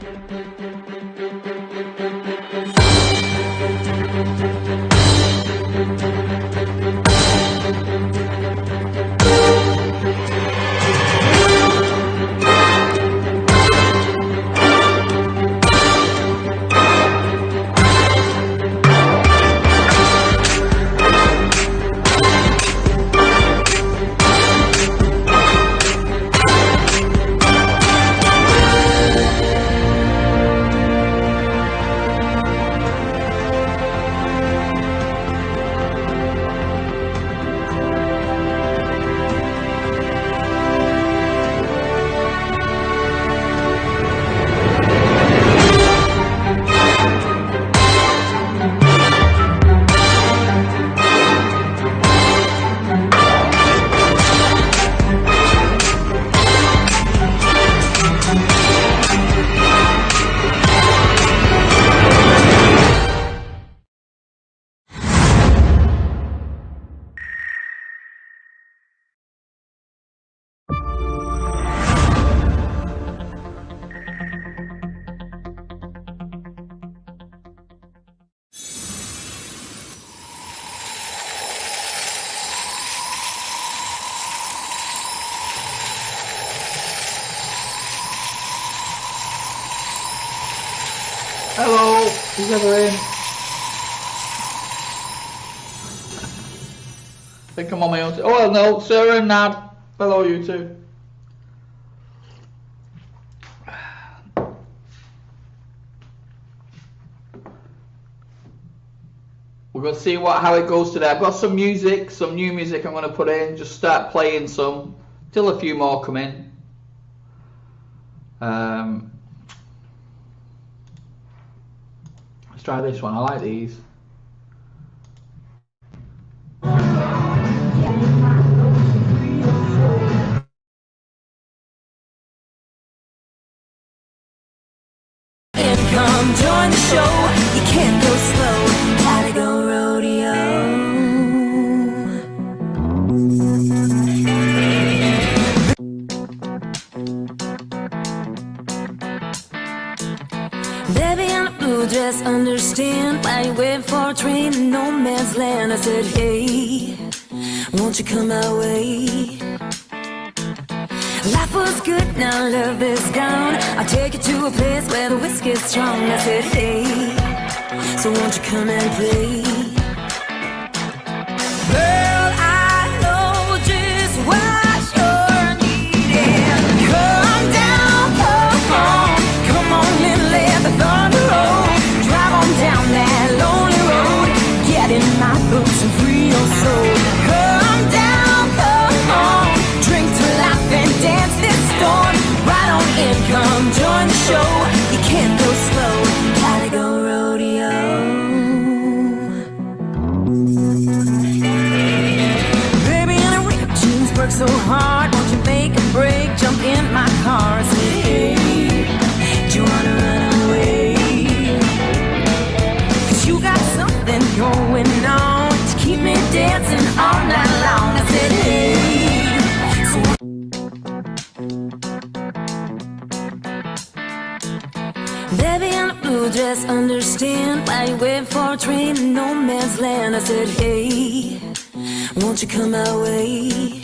Hello, who's ever in? I think I'm on my own. Oh no, Sarah and Nad. Hello, you two. We're gonna see how it goes today. I've got some music, some new music I'm gonna put in. Just start playing some till a few more come in. Let's try this one. I like these. Come join the show. You can't go slow. Gotta go rodeo. Baby in a blue dress, understand why you wait for a train in no man's land. I said, hey, won't you come my way? Life was good, now love is gone. I'll take you to a place where the whiskey's strong. I said, hey, so won't you come and play? Girl, I know just what you're needing. Come down, come on and let the thunder roll. Drive on down that lonely road. Get in my boots and free your soul. Come down, come on. Drink to life and dance this storm. Right on in, come join the show. You can't go slow. Gotta go rodeo. Baby in a ripped jeans, work so hard. Won't you make a break? Jump in my car. Say, hey, do you wanna run away? 'Cause you got something going on to keep me dancing all night long. I said, hey. Baby in a blue dress, understand why you wait for a train in no man's land. I said, hey, won't you come my way?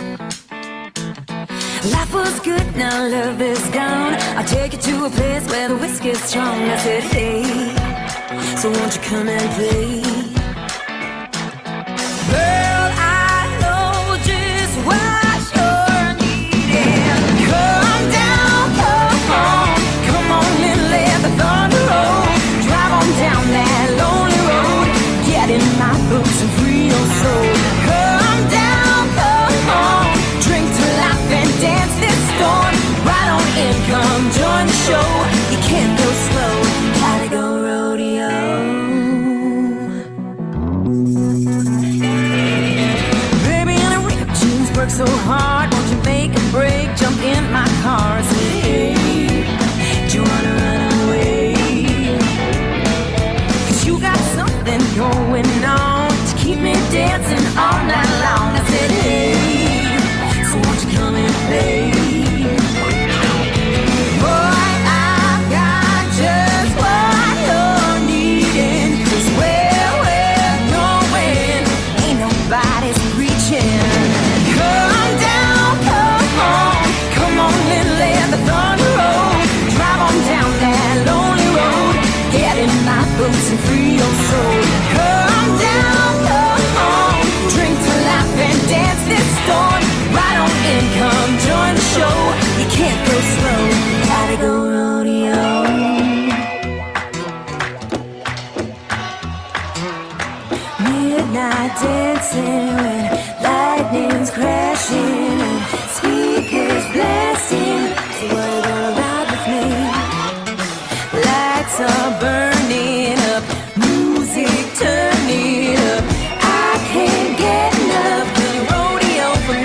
Life was good, now love is gone. I'll take you to a place where the whiskey's strong. I said, hey, so won't you come and play? Girl, I know just what you're needing. Come down, come on and let the thunder roll. Drive on down that lonely road. Get in my boots and free your soul. Come down, come on. Drink to life and dance this storm. Right on in, come join the show. You can't go slow. Gotta go rodeo. dancing when lightning's crashing and speakers blasting. So what you gonna ride with me? Lights are burning up, music turning up. I can't get enough of your rodeo for me.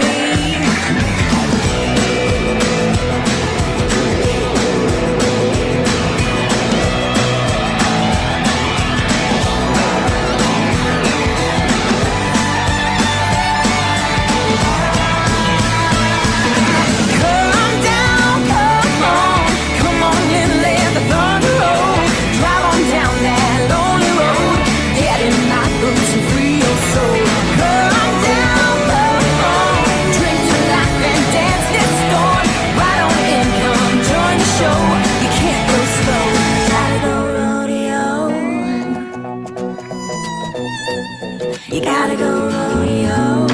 You gotta go rodeo.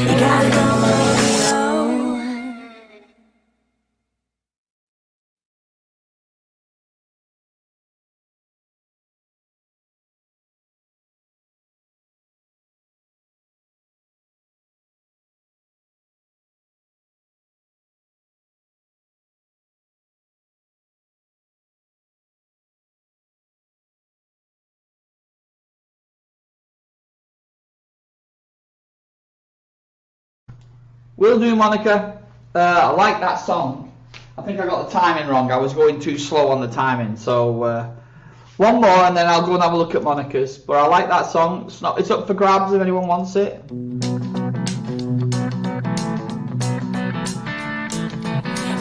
You gotta go rodeo. Will do, Monica. I like that song. I think I got the timing wrong. I was going too slow on the timing. So one more and then I'll go and have a look at Monica's. But I like that song. It's up for grabs if anyone wants it.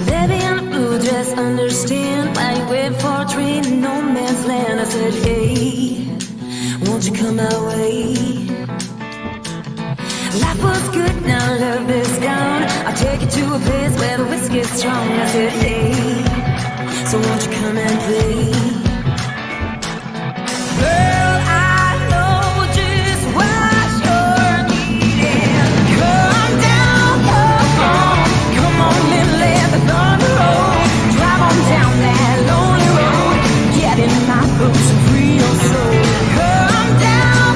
Baby in a blue dress, understand why you wait for a train in no man's land. I said, hey, won't you come my way? Life was good, now love is gone. I'll take you to a place where the whiskey's strong. I said, hey, so won't you come and play? Girl, I know just what you're needing. Come down, come on and let the thunder roll. Drive on down that lonely road. Get in my boots and free your soul. Come down,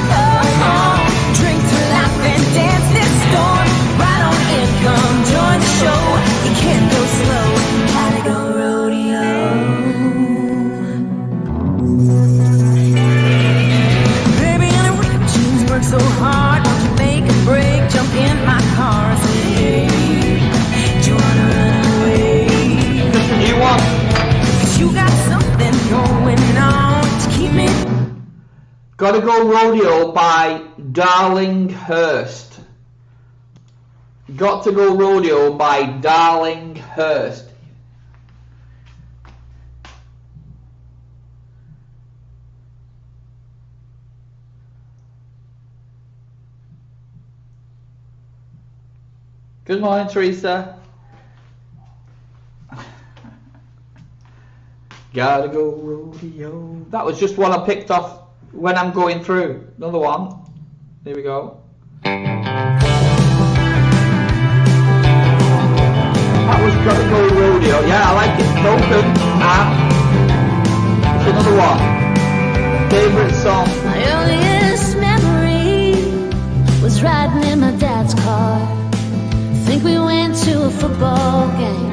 drink to life and dance this storm. Right on in, come join the show. You can't go slow. Gotta go rodeo. Baby, in a ripped jeans, work so hard. Won't you make a break? Jump in my car and say, hey, do you wanna run away? You want? 'Cause you got something going on to keep me. Gotta Go Rodeo by Darlinghurst. Got to Go Rodeo by Darlinghurst. Good morning, Teresa. Gotta Go Rodeo. That was just one I picked off when I'm going through. Another one. Here we go. That was Gotta Go Rodeo. Yeah, I like it. It's open. And it's another one. Favorite song. My earliest memory was riding in my dad's car. Think we went to a football game,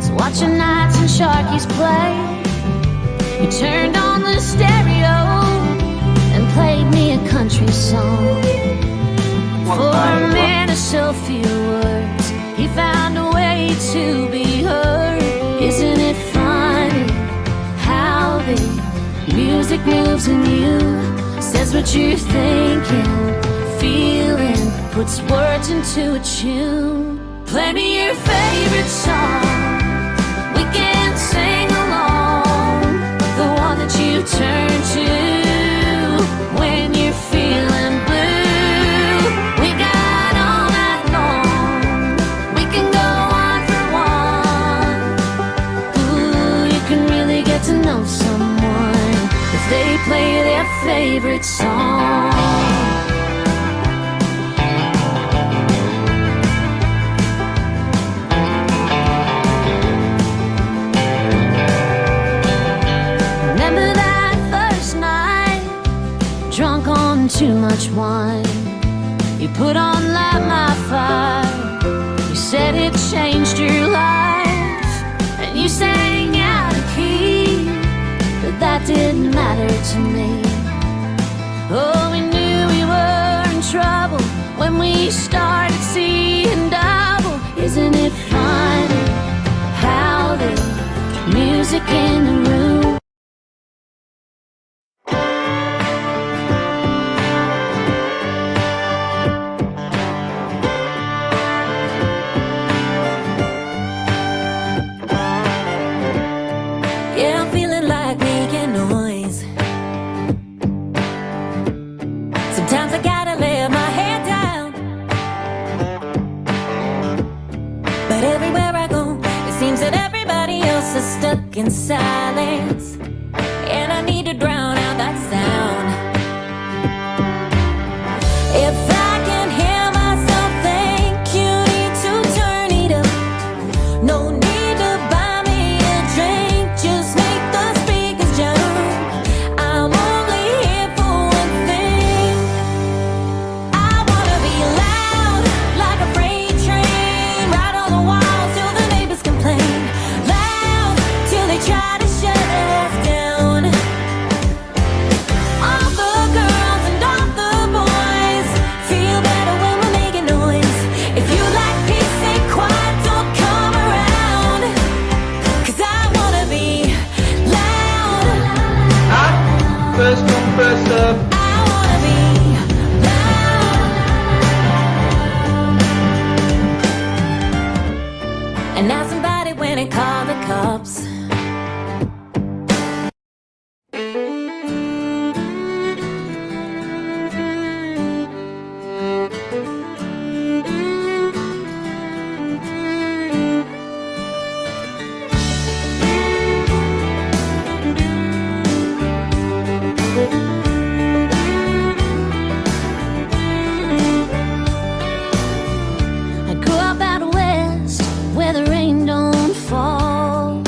so watching Knights and Sharkies play. He turned on the stereo and played me a country song. For a minute, so few words, he found a way to be heard. Isn't it funny how the music moves in you, says what you're thinking, feeling, puts words into a tune. Play me your favorite song, we can sing along, the one that you turn to when you're feeling blue. We got all night long, we can go one for one. Ooh, you can really get to know someone if they play their favorite song. Drunk too much wine. You put on Light My Fire. You said it changed your life, and you sang out of key, but that didn't matter to me. Oh, we knew we were in trouble when we started seeing double. Isn't it funny how the music in the room Yeah, I'm feeling like making noise. Sometimes I gotta let my head down, but everywhere I go, it seems that everybody else is stuck in silence, and I need to drown out that sound. If I can hear myself think, you need to turn it up. No need to buy me a drink, just make the speakers jump. I'm only here for one thing. I wanna be loud, like a freight train, right on the walls till the neighbors complain. Loud till they try to shut us down. All the girls and all the boys feel better when we're making noise. If you like peace, stay quiet, don't come around, 'cause I wanna be loud. And first come, first serve. I wanna be loud. And now somebody went and called the cops. I grew up out west, where the rain don't fall,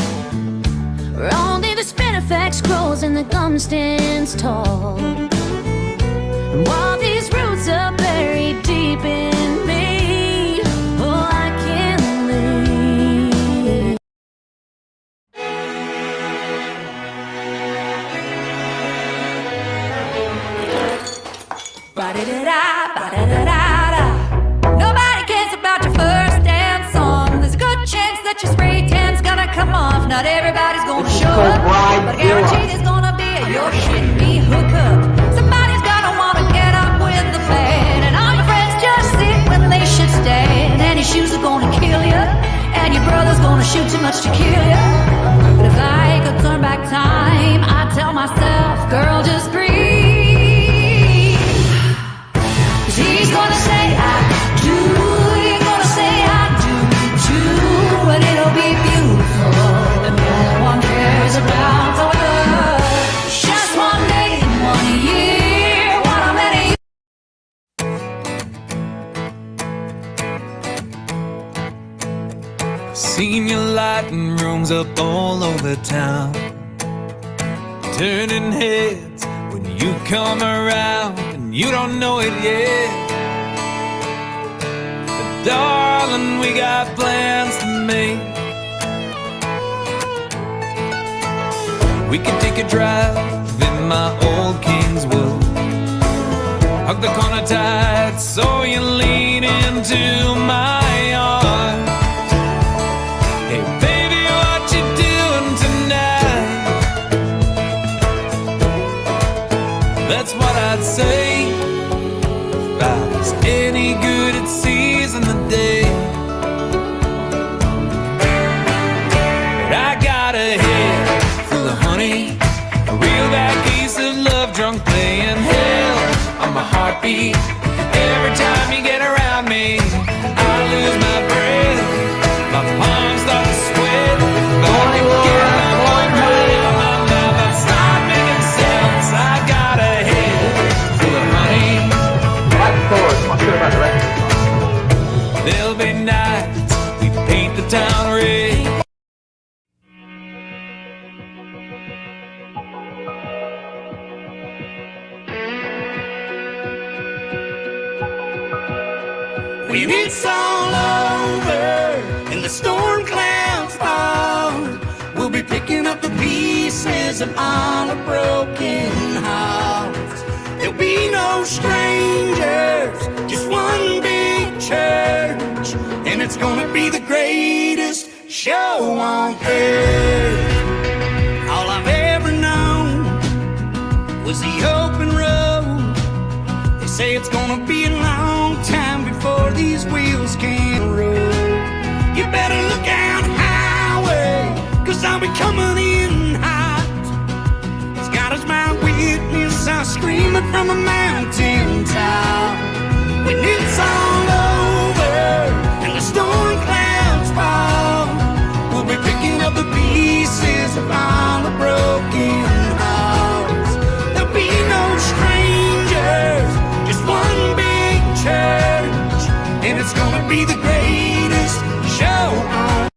where only the spinifex grows and the gum stands tall. And while these roots are buried deep in me, oh, I can't leave. Ba-da-da-da, ba-da-da-da-da. Nobody cares about your first dance song. There's a good chance that your spray tan's gonna come off. Not everybody's gonna This is show called up, Bride but I guarantee Zero. there's gonna be a your shit me hookup. Somebody's gonna wanna get up with the band, and all your friends just sit when they should stand. And your shoes are gonna kill you, and your brother's gonna shoot too much to kill you. But if I could turn back time, I'd tell myself, girl, just breathe. 'Cause he's gonna say I do, you're gonna say I do too, and it'll be beautiful, and no one cares about the weather. Just one day in 1 year, what a many. Seen you lighting rooms up all over town, turning heads when you come around, and you don't know it yet. But darling, we got plans to make. We could take a drive in my old Kingswood, hug the corner tight so you lean into my arms. Hey baby, what you doing tonight? That's what I'd say if I was any good at seizing the day. But I got a head full of honey, a real bad case of love drunk playing hell on my heartbeat. Every time you get around me, I lose it's all over and the storm clouds fall, we'll be picking up the pieces of all our broken hearts. There'll be no strangers, just one big church, and it's gonna be the greatest show on earth. All I've ever known was the open road. They say it's gonna be a long time before these wheels can roll. You better look out, highway, 'cause I'll be coming in hot. As God is my witness, I'll scream it from a mountain top. When it's all over and the storm clouds fall, we'll be picking up the pieces of all the broken hearts. There'll be no strangers, just one big church, and it's gonna be the greatest show on.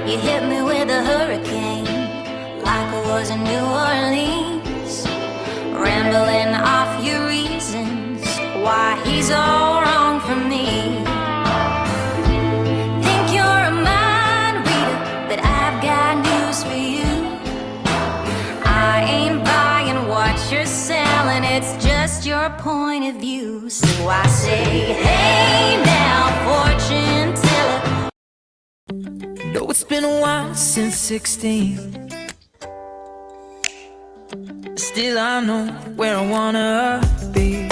You hit me with a hurricane, like I was in New Orleans, rambling off your reasons why he's all wrong for me. Think you're a mind reader, but I've got news for you. I ain't buying what you're selling, it's just your point of view. So I say, hey now, fortune teller. No, it's been a while since 16. Still I know where I wanna be.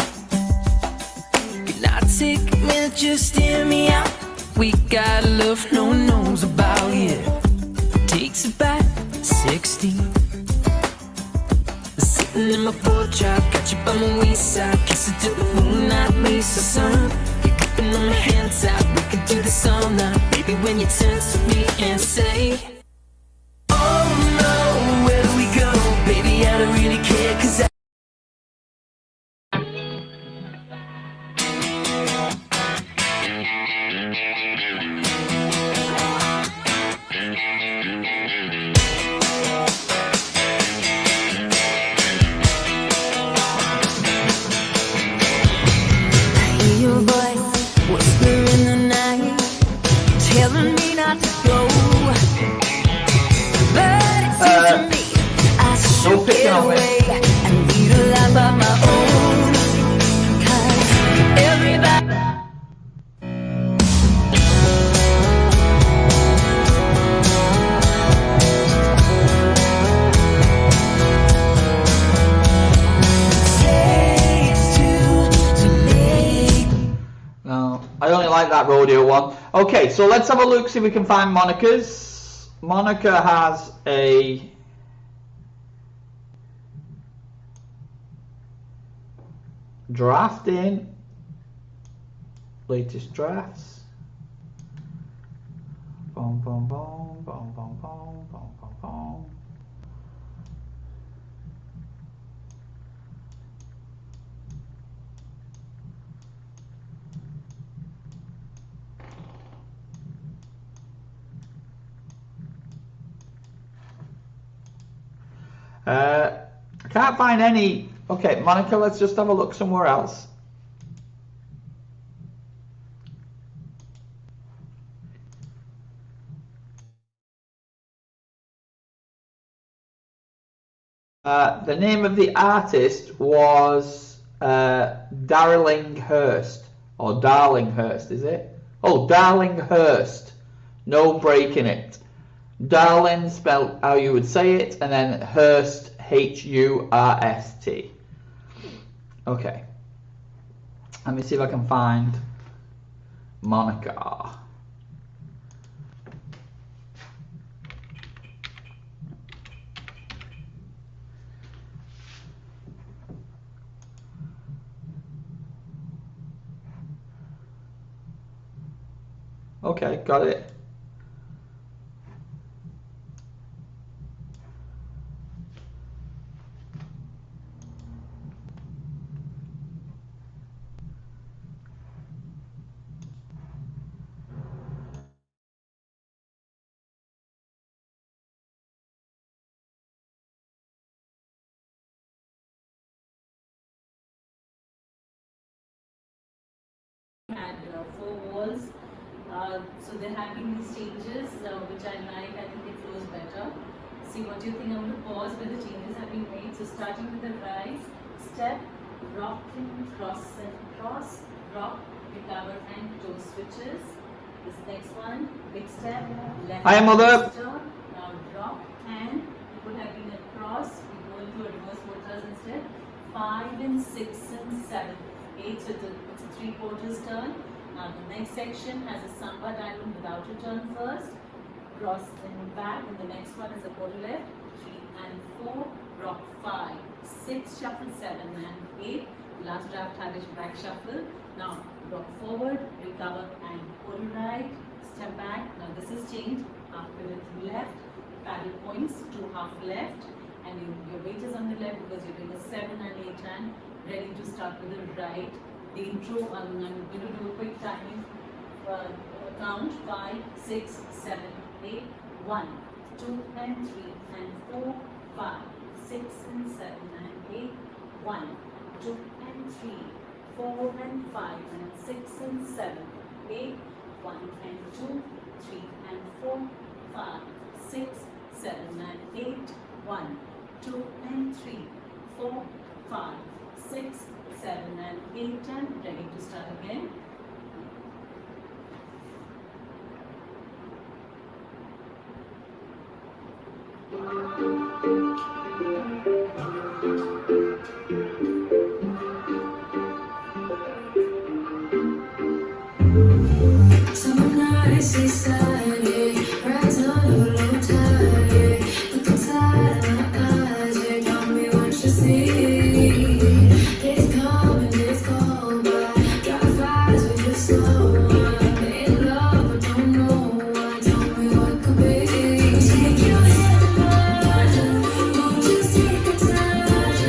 Can I take a minute, just hear me out? We got love no one knows about yet. Takes it back 16. Sitting in my porch, I got you by my waist side, kissing to the moonlight, Lisa sun. You're gripping on my hands out, we can do this all night. Baby, when you turn to me and say, oh no, where do we go? Baby, I don't really care, 'cause I Hear your voice whisper in the night, telling me not to go. But it seems to me I no should picking get on me. away and lead a life of my own. 'Cause everybody. No, I only like that rodeo one. Okay, so let's have a look, see if we can find Monica's. Monica has a draft in. Latest drafts. Boom, boom, boom, boom, boom, boom, boom, boom, boom. I can't find any. Okay, Monica, let's just have a look somewhere else. The name of the artist was Darlinghurst, or Darlinghurst, is it? Oh, Darlinghurst. No break in it. Darling, spelled how you would say it, and then Hurst, H-U-R-S-T. Okay. Let me see if I can find Monica. Okay, got it. 4 walls. So there have been these changes which I like. I think it flows better. See what you think. I'm going to pause where the changes have been made. So starting with the right step, rock and cross, rock, recover and toe switches. This next one, big step, left. Hi, Mother. Turn, now drop and it would have been a cross. We go into a reverse voltas instead. 5 and 6 and 7, 8. So it's a 3/4 turn. Now the next section has a samba diamond without a turn first. Cross and back, and the next one is a quarter left. 3 and 4. Rock 5, 6, shuffle 7 and 8. Last draft had a back shuffle. Now rock forward, recover and quarter right. Step back. Now this is changed. Half pivot left. Paddle points to half left. And your weight is on the left because you're doing a 7 and 8 hand. Ready to start with the right. The intro, I'm going to do a quick timing count. 5, 6, 7, 8. 1, 2 and 3 and 4, 5, 6 and 7 and 8. 1, 2 and 3, 4 and 5 and 6 and 7, 8. 1 and 2, 3 and 4, 5, 6, 7 and 8. 1, 2 and 3, 4, 5, 6, 7 and 8 and ready to start again. Some nights decided, right on a low tide. Look inside my eyes, you tell me what you see. It's coming, it's cold, but drive fast with your soul. I'm in love, but don't know why. Tell me what could be. Take your hand, won't you take a touch?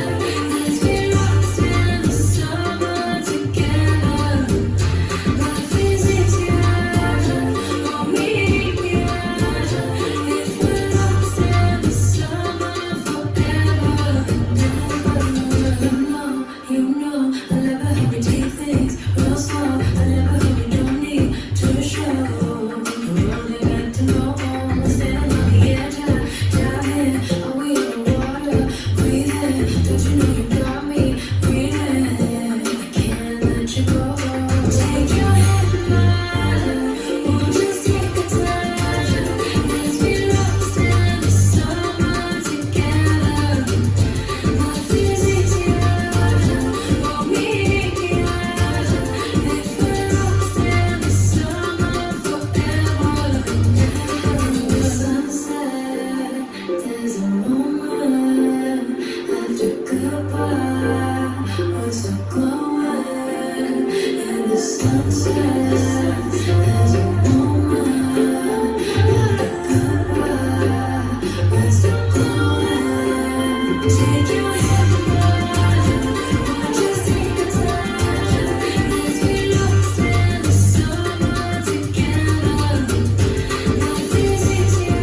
Let's be lost in the summer together. Life is easier, won't meet me out. If we're lost in the summer forever. You know, I never heard me take things real slow. I never heard me don't need to show. We're only meant to know. Stand on the edge, dive in. Are we in the water? Breathing. Don't you know you got me breathing? I can't let you go. Take your hand, won't just take a touch. Let's be lost in the summer together. Life is easier, won't meet me out. If we're lost in the summer forever. The sunset, there's a moment after goodbye. We're still glowing in the sunset. There's a moment after goodbye. We're still glowing. Take your hand, won't just take a touch. Let's be lost in the summer together. Life is easier,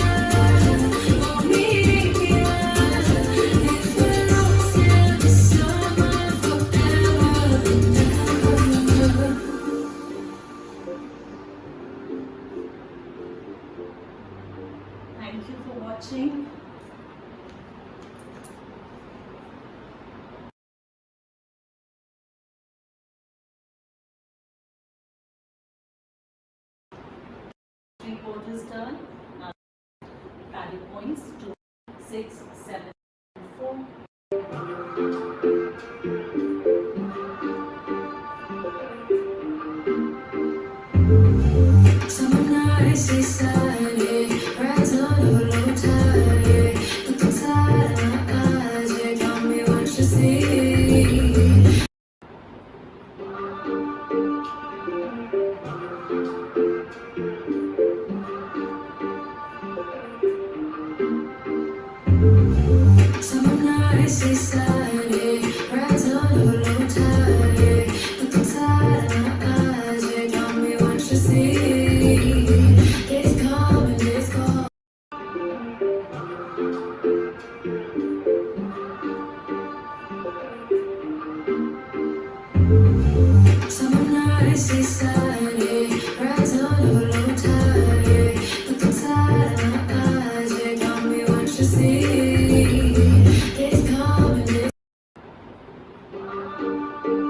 won't meet me out. If we're lost in the summer forever. Thank you for watching. Three-quarters turn. Now paddle points 2, 6, 7, 4. Some nights decided, right on a low tide. Look inside my eyes, you tell me what you see. Some nights decided, right on a low tide. Look inside my eyes, you tell me what you see. It's coming, it's cold. Some nights decided. Summer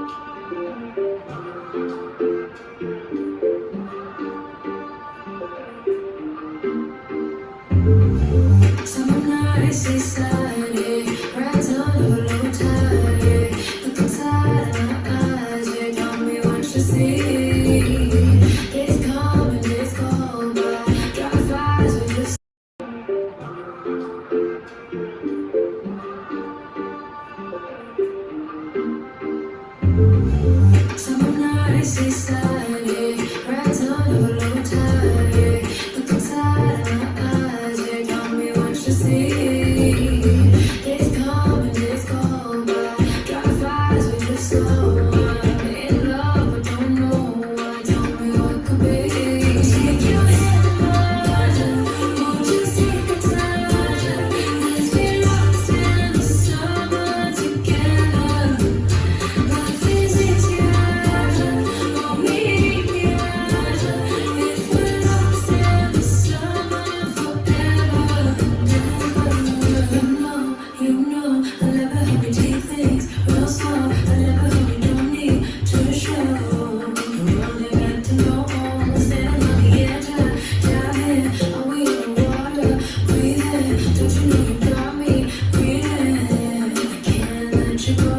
nights decided, right on a low tide. Looking tired in my eyes, you got me what you see. It's coming, it's cold, but dry fires with your summer nights decided, right on a low tide. Looking tired in my eyes, you got me what you see. It's coming, it's cold, but dry fires with your soul. I'm in love, but don't know why. Tell me what could be. Take your hand, won't you take a time? Let's get lost in the summer together. Life is easier, won't make me wiser. If we're lost in the summer forever. You know, I love it how we take things real slow. I love it how we don't need to show. We only got to know, stand on the edge, dive in. Are we in the water? Breathing, don't you know you got me breathing? I can't let you go.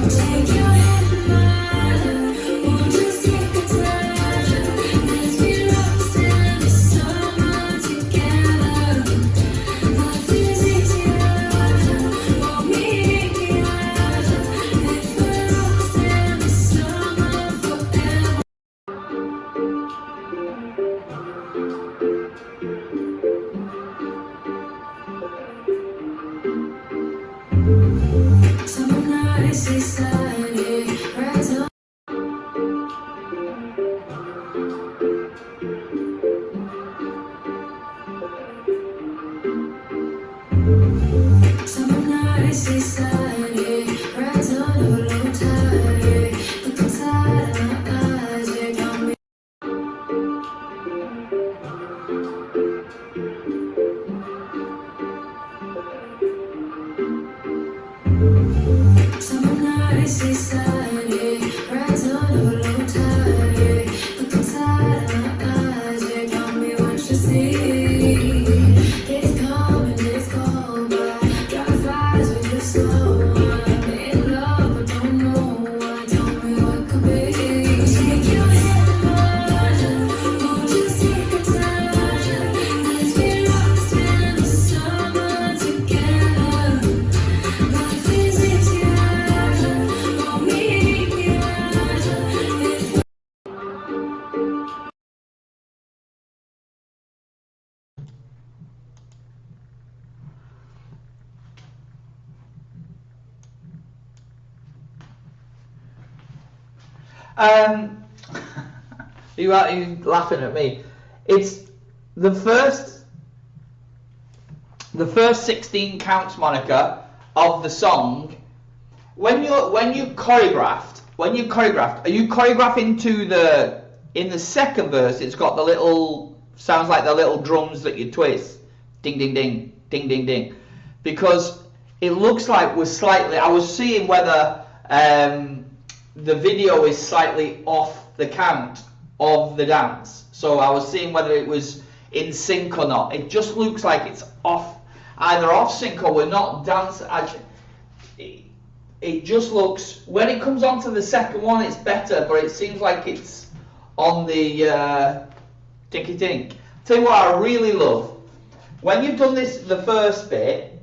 Take your hand, mine. Won't you take a time? Let's be lost in the summer together. Life is easier, won't make me wiser. If we're lost in the summer forever. Summer nights decided, right on. Summer nights decided, right on a low tide. Looking tired in my eyes, you got me. Summer nights decided, right on a low tide. Looking tired in my eyes, you got me what you see. It's coming, it's cold, but dry fires with your soul. I'm in love, but don't know why. Tell me what could be. Take your hand, won't you take a time? Let's get lost in the summer together. Life is easier, won't make me wiser. If You are laughing at me. It's the first 16 counts, Monica, of the song. When you choreographed, are you choreographing to in the second verse? It's got the little sounds like the little drums that you twist, ding ding ding, ding ding ding, because it looks like we're slightly. I was seeing whether the video is slightly off the count of the dance, so I was seeing whether it was in sync or not. It just looks like it's off, either off sync or we're not dancing. It just looks, when it comes onto the second one it's better, but it seems like it's on the tinky tink. Tell you what I really love, when you've done the first bit,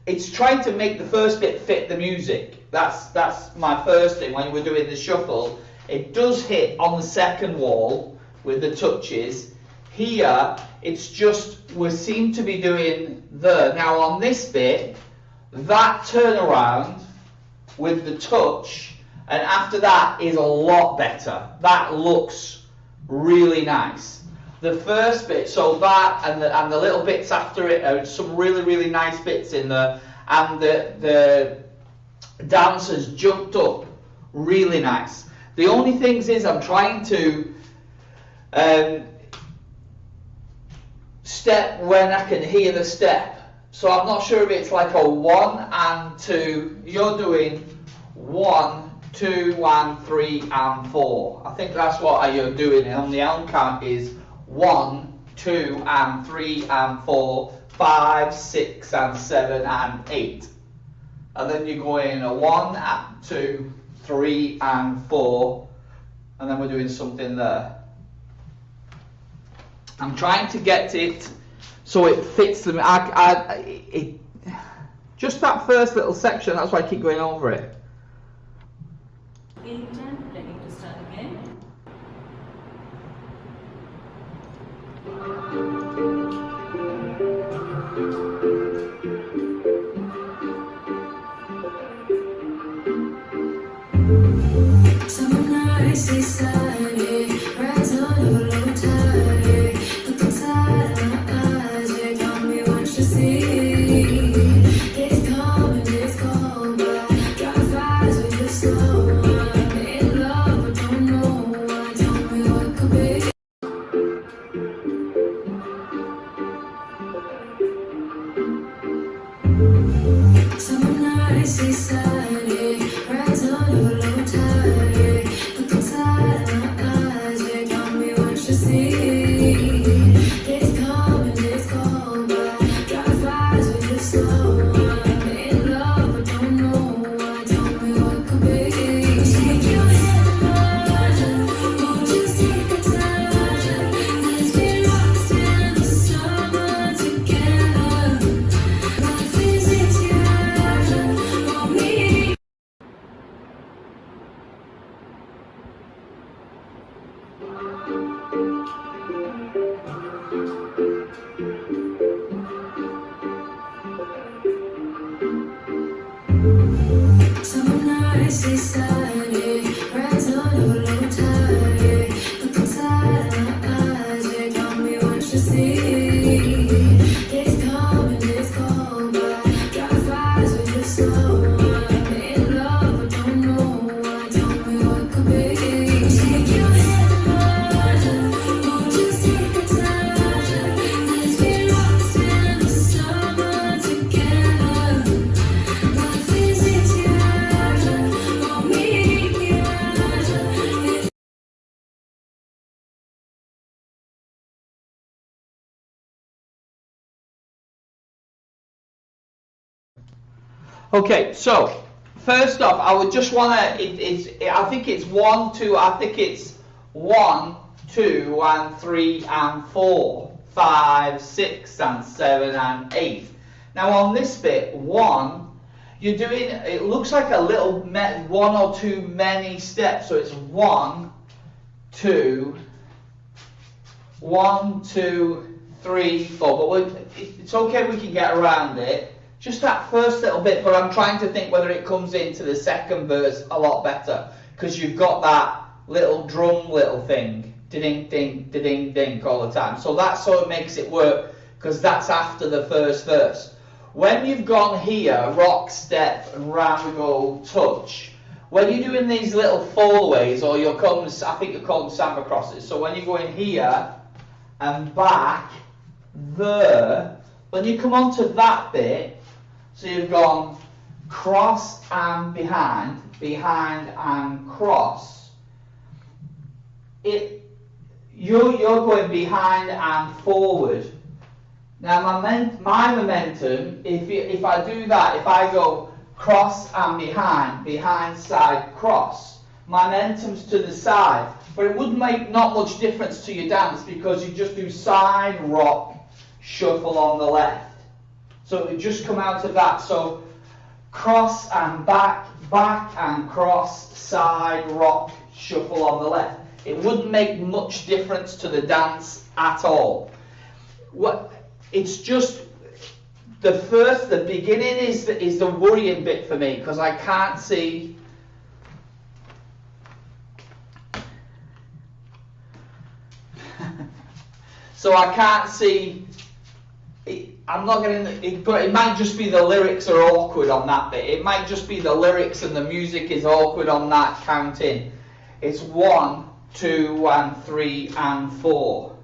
it's trying to make the first bit fit the music. That's my first thing. When we're doing the shuffle, it does hit on the second wall with the touches. Here, it's just, we seem to be doing now on this bit, that turnaround with the touch, and after that is a lot better. That looks really nice. The first bit, so that and the little bits after it are some really, really nice bits in there, and the dancers jumped up really nice. The only things is I'm trying to step when I can hear the step. So I'm not sure if it's like a 1 and 2. You're doing 1, 2, and 3, and 4. I think that's what you're doing on the elm count is 1, 2, and 3, and 4, 5, 6, and 7, and 8. And then you're going a 1, 2, 3, and 4, and then we're doing something there. I'm trying to get it so it fits them. Just that first little section, that's why I keep going over it. 8 and ready to start again. Summer nights is sunny, rides on a low tide. Look inside my eyes, you got me what you see. It's coming, it's cold, but drive fast with the slow one. In love, but don't know why. Tell me what could be. Summer nights is sunny, rides on a low tide. Look inside my eyes, you got me what you see. It's coming, it's cold, but drive fast with the slow one. In love, but don't know why. Tell me what could be. Take your hand, won't you take a touch? Let's be lost in the summer together. Life is easier, want me. Summer nights is sunny, rides on a low tide. Look inside my eyes, you got me what you see. It's coming, it's cold, but drive fast with the slow one. In love, but don't know why. Tell me what could be. Take your hand, won't you take a touch? Let's be lost in the summer together. Life is easier, want me here. Okay, so first off, I would just want to. I think it's 1, 2. I think it's 1, 2, and 3, and 4, 5, 6, and 7, and 8. Now on this bit, 1, you're doing. It looks like a little 1 or 2 many steps. So it's 1, 2, 1, 2, 3, 4. But it's okay. We can get around it. Just that first little bit, but I'm trying to think whether it comes into the second verse a lot better, because you've got that little drum little thing, ding ding ding ding all the time. So that's so it makes it work, because that's after the first verse. When you've gone here, rock, step, and round we go, touch. When you're doing these little follaways, or you're calling, I think you're calling samba crosses. So when you go in here and back there, when you come onto that bit. So you've gone cross and behind, behind and cross. You're going behind and forward. Now my momentum, if I do that, if I go cross and behind, behind side cross, my momentum's to the side. But it would make not much difference to your dance because you just do side rock, shuffle on the left. So it would just come out of that. So cross and back, back and cross, side, rock, shuffle on the left. It wouldn't make much difference to the dance at all. It's just the beginning is the worrying bit for me, because I can't see. So I can't see. I'm not getting it, but it might just be the lyrics are awkward on that bit. It might just be the lyrics and the music is awkward on that counting. It's 1, 2, and 3, and 4.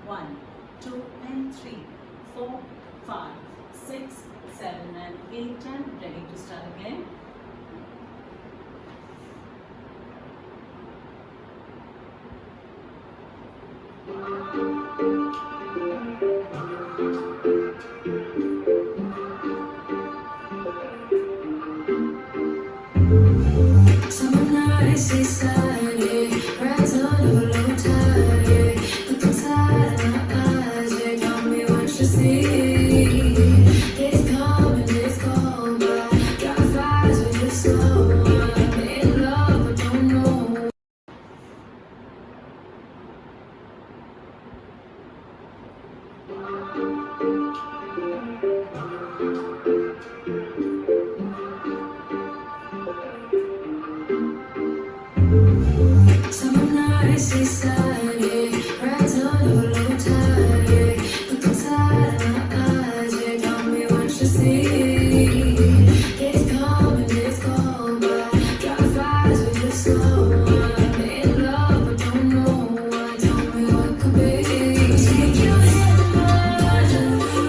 1, 2 and 3, 4, 5, 6, 7 and 8 and ready to start again. Summer night, seaside, yeah. Rides on a low tide, yeah. Looking tired in my eyes, yeah. Tell me what you see. It's coming, it's gone by. Drive fires with your slow. I'm in love, but don't know. Summer night, seaside, yeah. Rides on a low tide, yeah. Looking tired in my eyes, yeah. Tell me what you see. It's coming, it's gone by. Drive fires with your slow. I'm in love, but don't know why. Tell me what could be. Take your hand,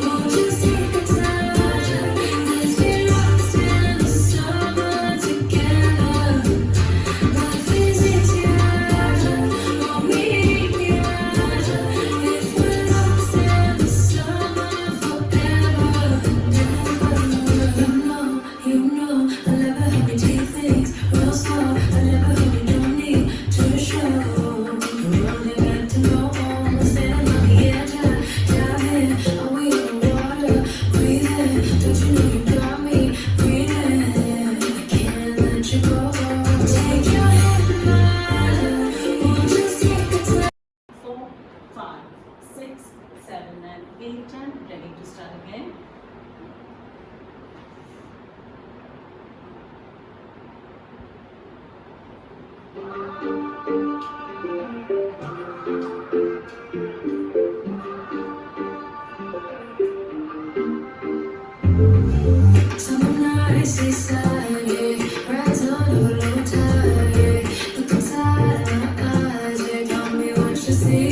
won't you take a time? Let's get lost in the summer together. Life is easier, won't make me wiser. If we're lost in the summer forever. You know, I never have you take things real slow. I never hope you don't need to show. We're only meant to go home. We're standing on the edge, dive in. Are we in the water? Breathing. Don't you know you got me breathing? I can't let you go. Take your hand, won't you take a time? 4, 5, 6, 7 and 8 and ready to start again. Summer night, seaside, yeah. Rides on a low tide, yeah. Looking tired in my eyes, yeah. Tell me what you see.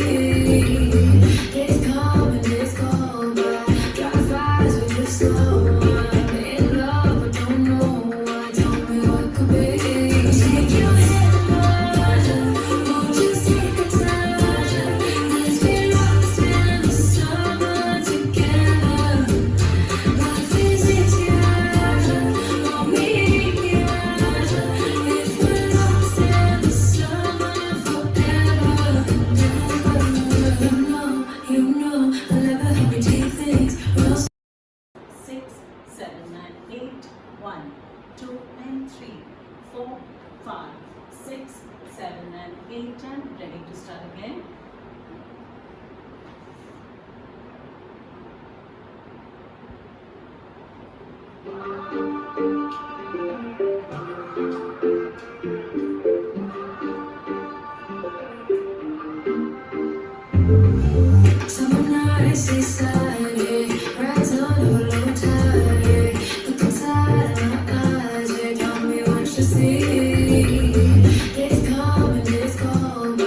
It's coming, it's gone by. Drive fires with your slow. I'm in love, but don't know why. Tell me what could be. Take your hand, won't you take a time? Let's get lost in the summer together. Life is easier, won't make me wiser. If we're lost in the summer forever. You know, I never have you take things real slow. 6, 7 and 8, 1, 2 and 3, 4, 5, 6, 7 and 8 and ready to start again. Summer night, seaside, yeah. Rides on a low tide, yeah. Looking tired in my eyes, yeah. Tell me what you see. It's coming, it's gone by.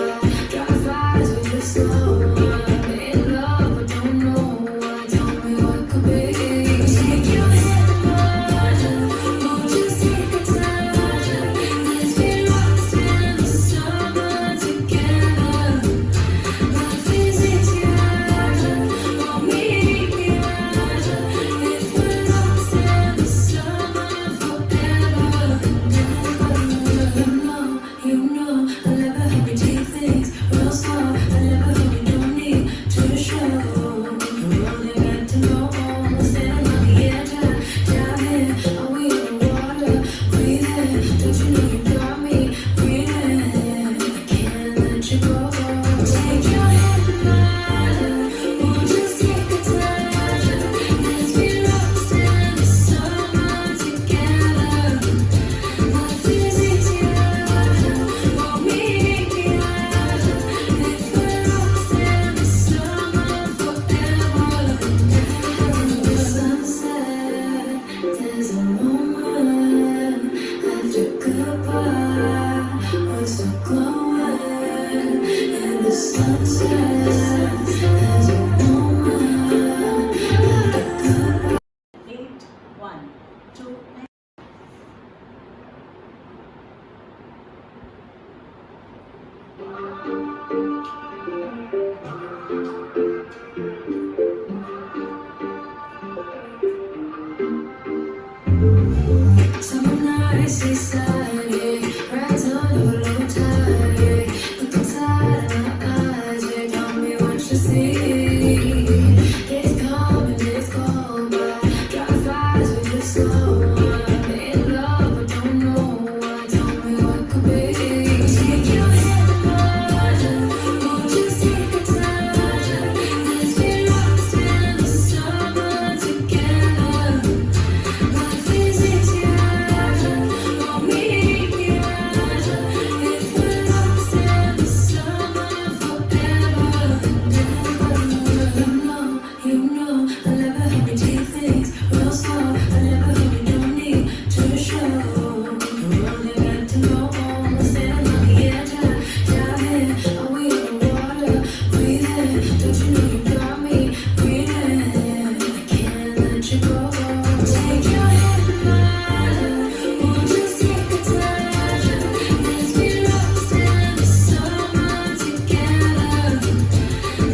Drive fires with your slow. I'm in love, but don't know why. Tell me what could be. Take your hand, won't you take a time? Let's get lost in the summer together. Life is easier, won't make me wiser. If we're lost in the summer forever. You know, I never have you take things real slow. I never hope you don't need to show. We're only meant to go home. We're standing on the edge, dive in. Are we in the water? Breathing. Don't you know you got me breathing? I can't let you go. Take your hand, won't you take a time? Let's get lost in the summer together. Life is easier, won't make me wiser. If we're lost in the summer forever. The sunset, there's a moment after goodbye. We're still glowing in the sunset. see. It's coming, it's cold, but drive fast with your slow one. In love, but don't know why. Tell me what could be. Take your hand, won't you take a touch? Let's get lost in the summer together. Life is easier, won't make me rush. If we're lost in the summer forever and ever. You know, I never help me take things real slow. I never help me don't need to show. You only got to know all the sand on the edge. Dive in, are we in the water? Breathing, don't you know you got me breathing? I can't let you go. Take your hand, won't you take a touch? Let's get lost in the summer together.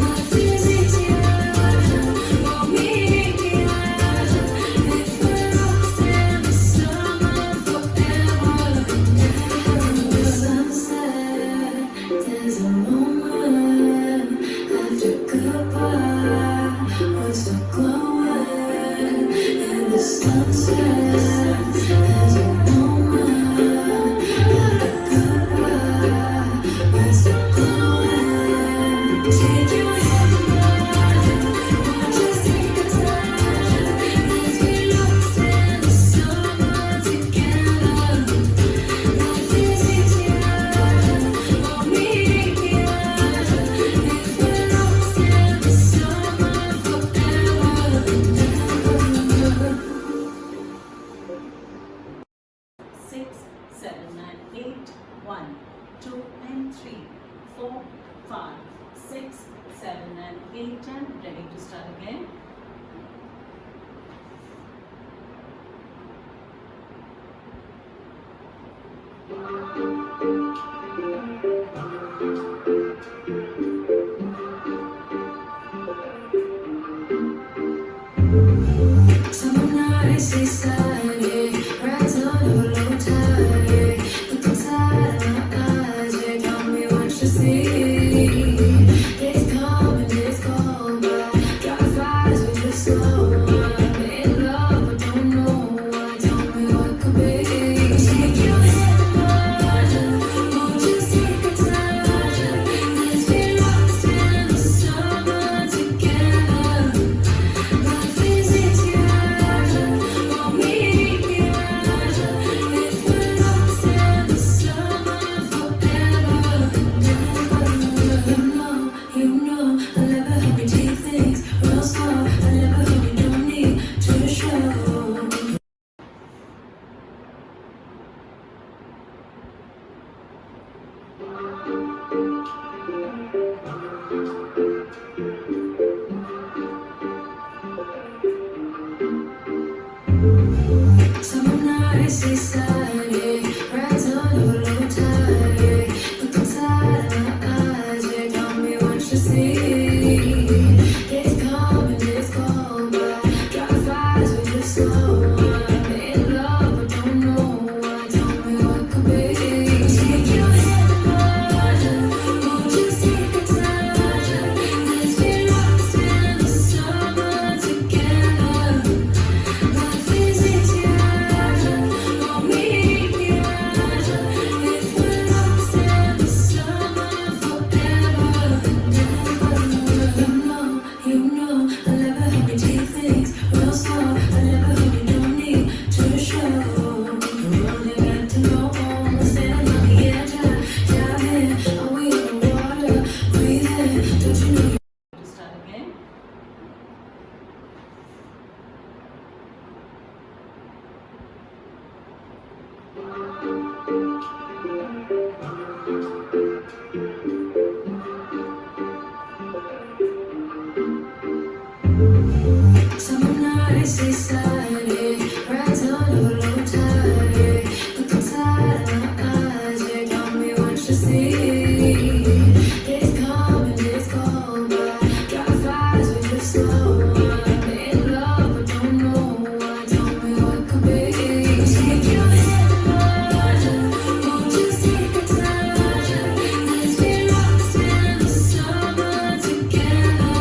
Life is easier, won't make me rush. If we're lost in the summer forever and ever. Sunset, there's a moment after goodbye. We're still glowing in the sunset. There's a moment after goodbye. We're still glowing. Take your hand, won't you take a touch? Let's get lost in the summer together. Life is easier, won't make me rush. If we're lost in the summer forever and ever. 6, 7 and 8, 1, 2 and 3, 4, 5, 6, 7 and 8 and ready to start again. Summer nights, seaside, right on a low tide. Look inside my eyes, yeah, tell me what you see. It's coming, it's cold, but drive fast with your slow one. In love, but don't know why. Tell me what could be. Take your hand, won't you take a touch? Let's get lost in the summer together. Life is easier, won't make me rush. If we're lost in the summer forever and ever. You know, I never help me take things real slow. I never help me don't need to show. Summer nights, seaside, right on a low tide. Look inside my eyes, yeah, tell me what you see. It's coming, it's cold, but drive fast with your slow one. In love, but don't know why. Tell me what could be. Take your hand, won't you take a touch? Let's get lost in the summer together. Life is easier, won't make me rush. If we're lost in the summer forever and ever. You know, I never help me take things real slow. I never help me don't need to show. You only got to know all the sand on the edge. Dive in, are we in the water? Breathing, don't you know? To start again. Summer nights, seaside, right on a low tide. Look inside my eyes, yeah, tell me what you see. It's coming, it's cold, but drive fast with your slow one. In love, but don't know why. Tell me what could be. Take your hand, won't you take a touch? Let's get lost in the summer together.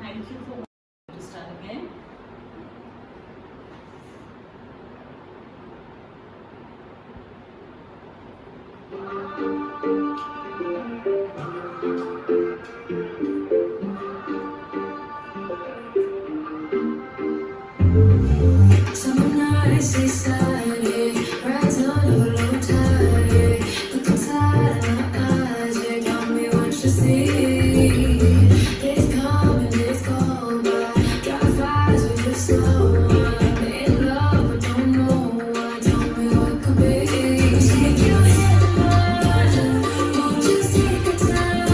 Thank you for watching. To start again. Summer night, seaside, right on a low tide. Look inside my eyes, they tell me what you see. Days come and days go by, drive fast with your slow. I'm in love, but don't know why. Tell me what could be. Take your hand, won't you take your time?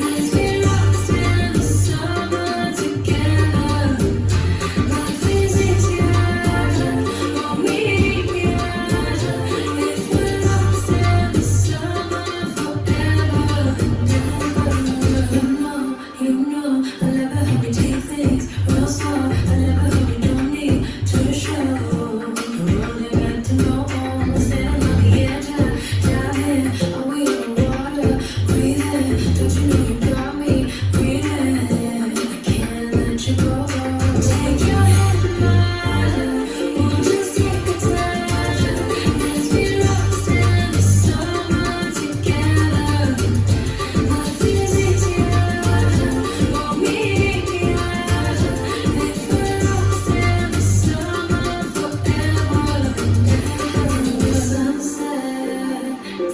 Let's get lost in the summer together. Life is easier, won't meet me if we're lost in the summer forever. You know, I never hope you take things real slow. I never hope you don't need to show. We're only meant to know. Standing on the edge, diving. Are we in the water? Breathing. Don't you know you got me breathing? I can't let you go. Take your hand, won't just take a time. Let's be lost in the summer together. Life is easier, won't meet me if we're lost in the summer forever. Sunset,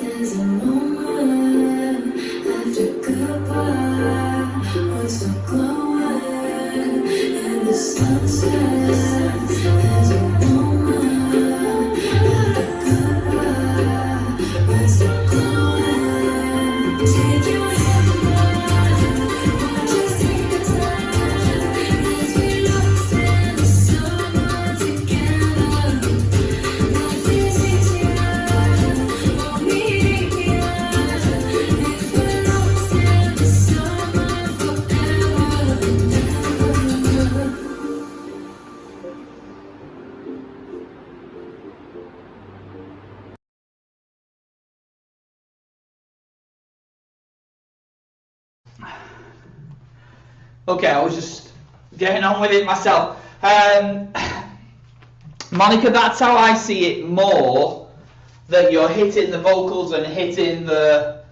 there's a moment after goodbye. We're still glowing in the sunset. There's a moment after goodbye. We're still glowing. Take your hand, won't just take a time. Let's be lost in the summer together. Life is easier, won't meet me if we're lost in the summer forever. Okay, I was just getting on with it myself. Monica, that's how I see it more, that you're hitting the vocals and hitting the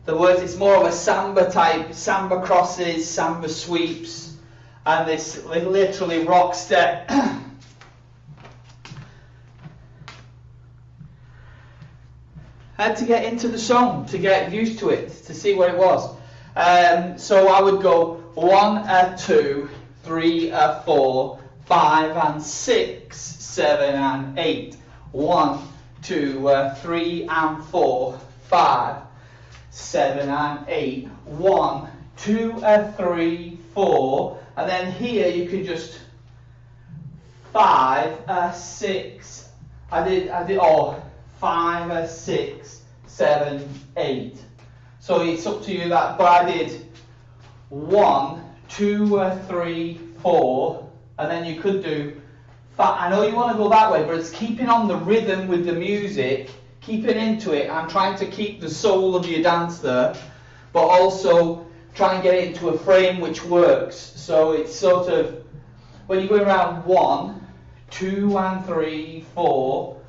words. It's more of a samba type, samba crosses, samba sweeps, and this literally rock step. I had to get into the song to get used to it, to see what it was. So I would go 1, 2, 3, 4, 5 and 6, 7 and 8. 1, 2, 3 and 4, 5, 7 and 8. 1, 2, 3, 4, and then here you can just 5, 6. I did 5, 6, 7, 8. So it's up to you that, but I did 1, 2, 3, 4, and then you could do 5. I know you want to go that way, but it's keeping on the rhythm with the music, keeping into it and trying to keep the soul of your dance there, but also try and get it into a frame which works. So it's sort of, when you go around 1, 2 and 3, 4,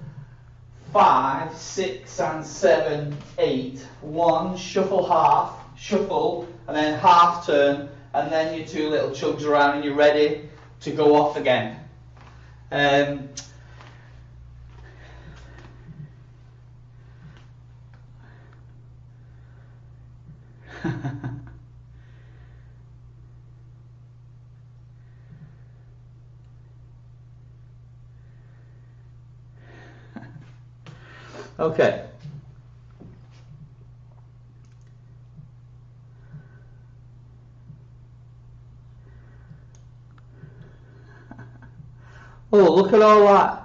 5, 6 and 7, 8, 1, shuffle half, shuffle, and then half turn, and then your 2 little chugs around and you're ready to go off again. Okay. Oh, look at all that.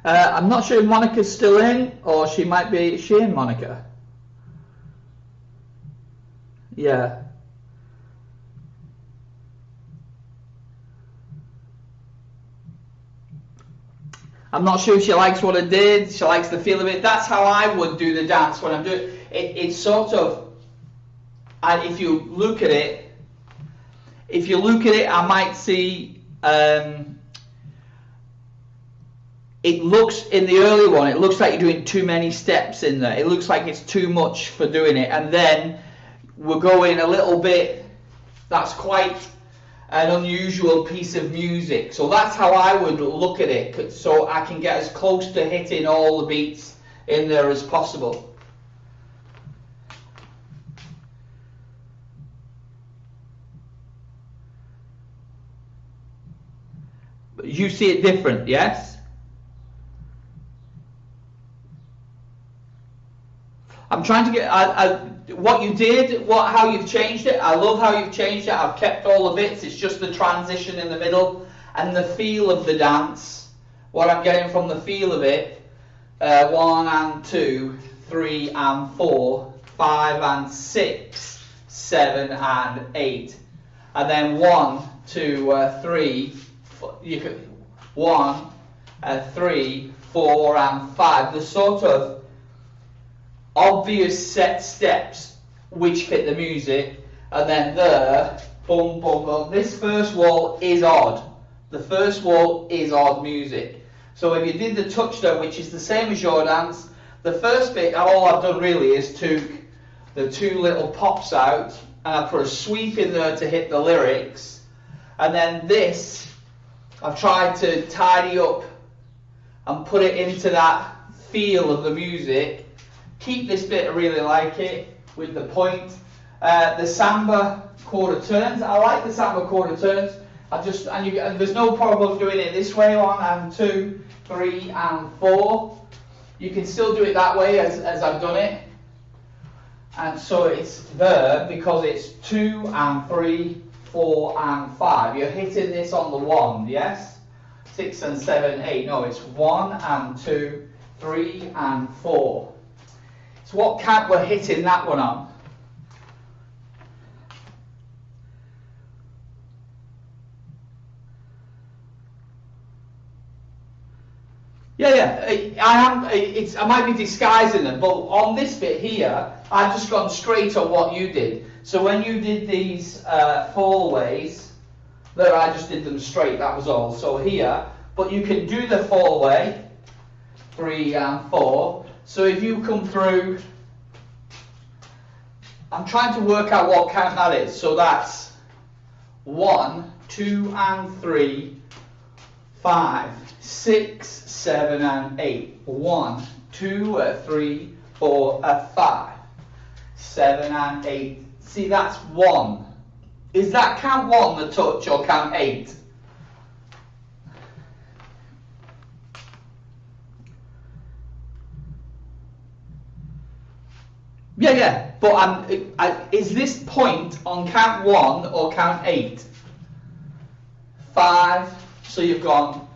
I'm not sure if Monica's still in, or she might be. Is she in, Monica? Yeah. I'm not sure if she likes what I did. She likes the feel of it. That's how I would do the dance when I'm doing it. It's sort of, and if you look at it, I might see. It looks, in the early one, it looks like you're doing too many steps in there. It looks like it's too much for doing it. And then we're going a little bit, that's quite an unusual piece of music. So that's how I would look at it, so I can get as close to hitting all the beats in there as possible. But you see it different, yes? I'm trying to get what you did, how you've changed it. I love how you've changed it. I've kept all the bits. It's just the transition in the middle and the feel of the dance. What I'm getting from the feel of it: 1 and 2, 3 and 4, 5 and 6, 7 and 8, and then 1, 2, 3. You could 1, 3, 4 and 5. The sort of obvious set steps which fit the music, and then there, boom, boom, boom. This first wall is odd. The first wall is odd music. So if you did the touchdown, which is the same as your dance, the first bit, all I've done really is took the 2 little pops out, and I put a sweep in there to hit the lyrics, and then this, I've tried to tidy up and put it into that feel of the music. Keep this bit, I really like it, with the point. The samba quarter turns, I like the samba quarter turns. There's no problem doing it this way, 1 and 2, 3 and 4. You can still do it that way as I've done it. And so it's there because it's 2 and 3, 4 and 5. You're hitting this on the 1, yes? 6 and 7, 8. No, it's 1 and 2, 3 and 4. So what count we're hitting that one on? Yeah, I might be disguising them, but on this bit here, I've just gone straight on what you did. So when you did these fallaways, there I just did them straight, that was all. So here, but you can do the fallaway, 3 and 4. So if you come through, I'm trying to work out what count that is. So that's 1, 2 and 3, 5, 6, 7 and 8. 1, 2, 3, 4, 5, 7 and 8. See, that's 1. Is that count 1 the touch or count 8? Yeah, but is this point on count 1 or count 8? 5, so you've gone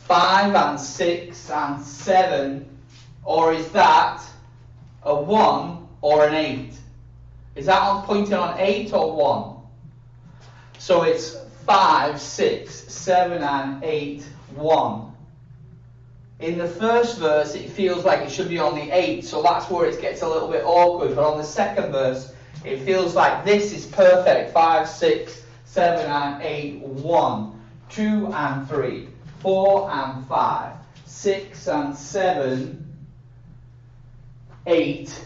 5 and 6 and 7, or is that a 1 or an 8? Is that on pointing on 8 or 1? So it's 5, 6, 7 and 8, 1. In the first verse it feels like it should be on the 8, so that's where it gets a little bit awkward, but on the second verse it feels like this is perfect. 5, 6, 7 and 8, 1. 2 and 3, 4 and 5, 6 and 7, 8.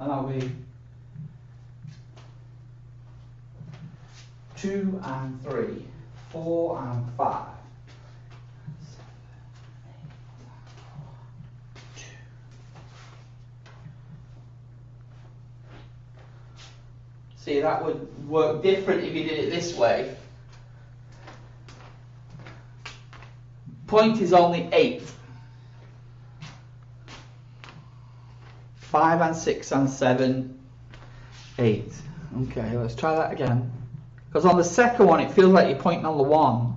And that'll be 2 and 3, 4 and 5. 2. See, that would work different if you did it this way. Point is only 8. 5 and 6 and 7, 8. Okay, let's try that again. Because on the second one, it feels like you're pointing on the 1.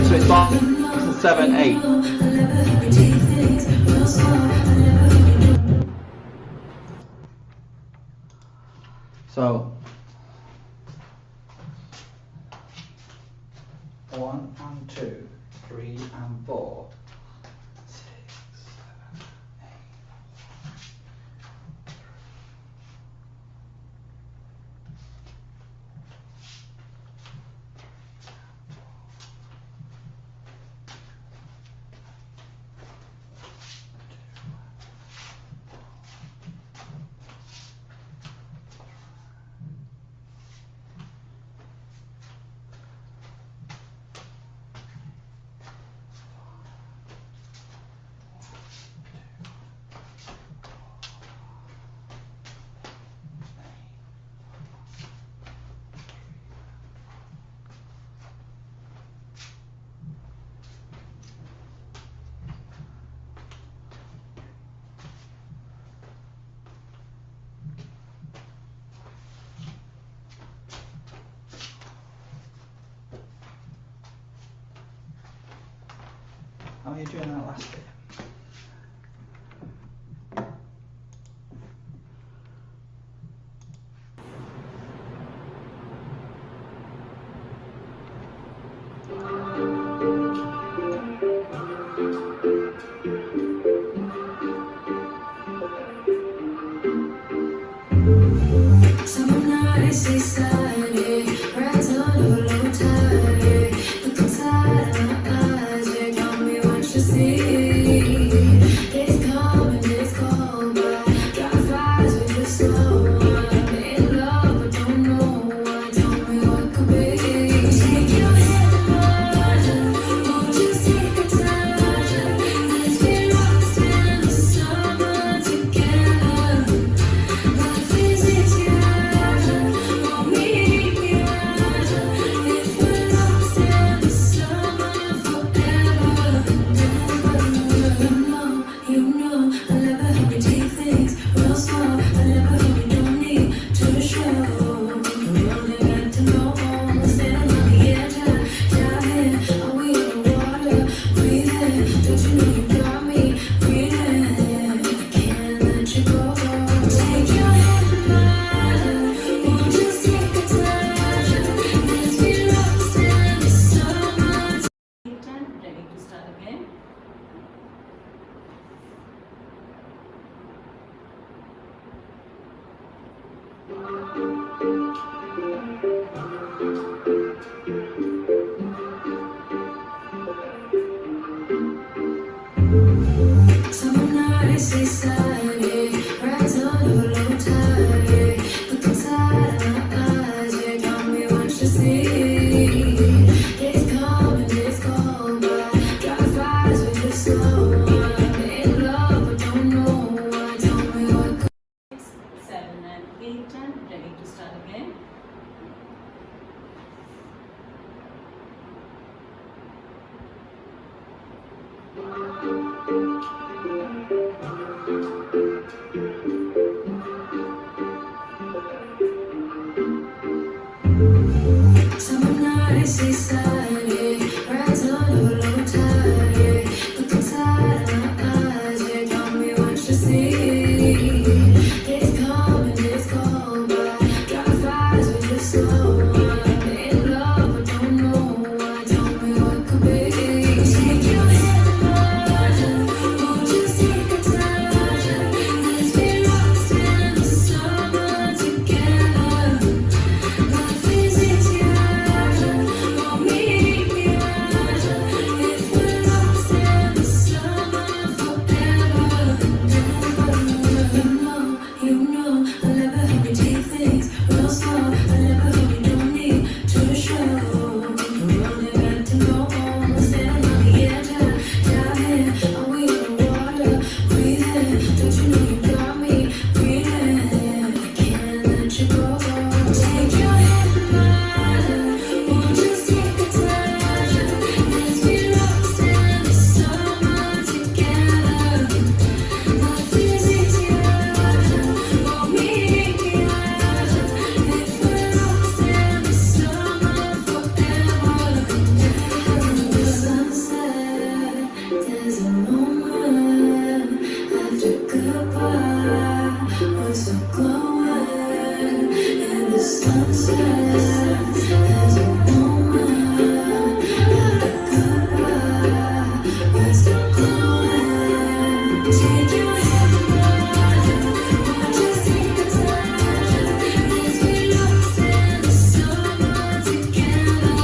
So it's on 7, 8. So 1 and 2, 3 and 4, 6, 7, 8. How are you doing that last bit? Summer nights, seaside, right on your low tide. Look inside my eyes, yeah, got me what you see. Days come and days go by, drive fast with the slow one. In love, but don't know why. Tell me what could 6, 7 and 8, 10. Ready to start again. Summer nights, seaside, right on your low tide. Look inside my eyes, yeah, got me what you see. Days come and days go by, drive fast with the slow one. In love, but don't know why. Tell me what could be. Take your hand, won't you take a touch? Let's be lost in the summer together. Life is easier, won't make me wiser. If we're lost in the summer forever. You know, I never hope you take things real slow. I never hope you don't need to show. We're only meant to go home. We're standing on the edge of diving. Are we in the water? Breathing. Don't you know you got me breathing? I can't let you go. Take your hand, won't you take a touch? Let's be lost in the summer together. Life is easier, won't make me wiser. If we're lost in the summer forever. The sunset, there's a moment after goodbye. We're still glowing in the sunset. There's a moment after goodbye. We're still glowing. Take your hand, won't you take a touch? Let's be lost in the summer together.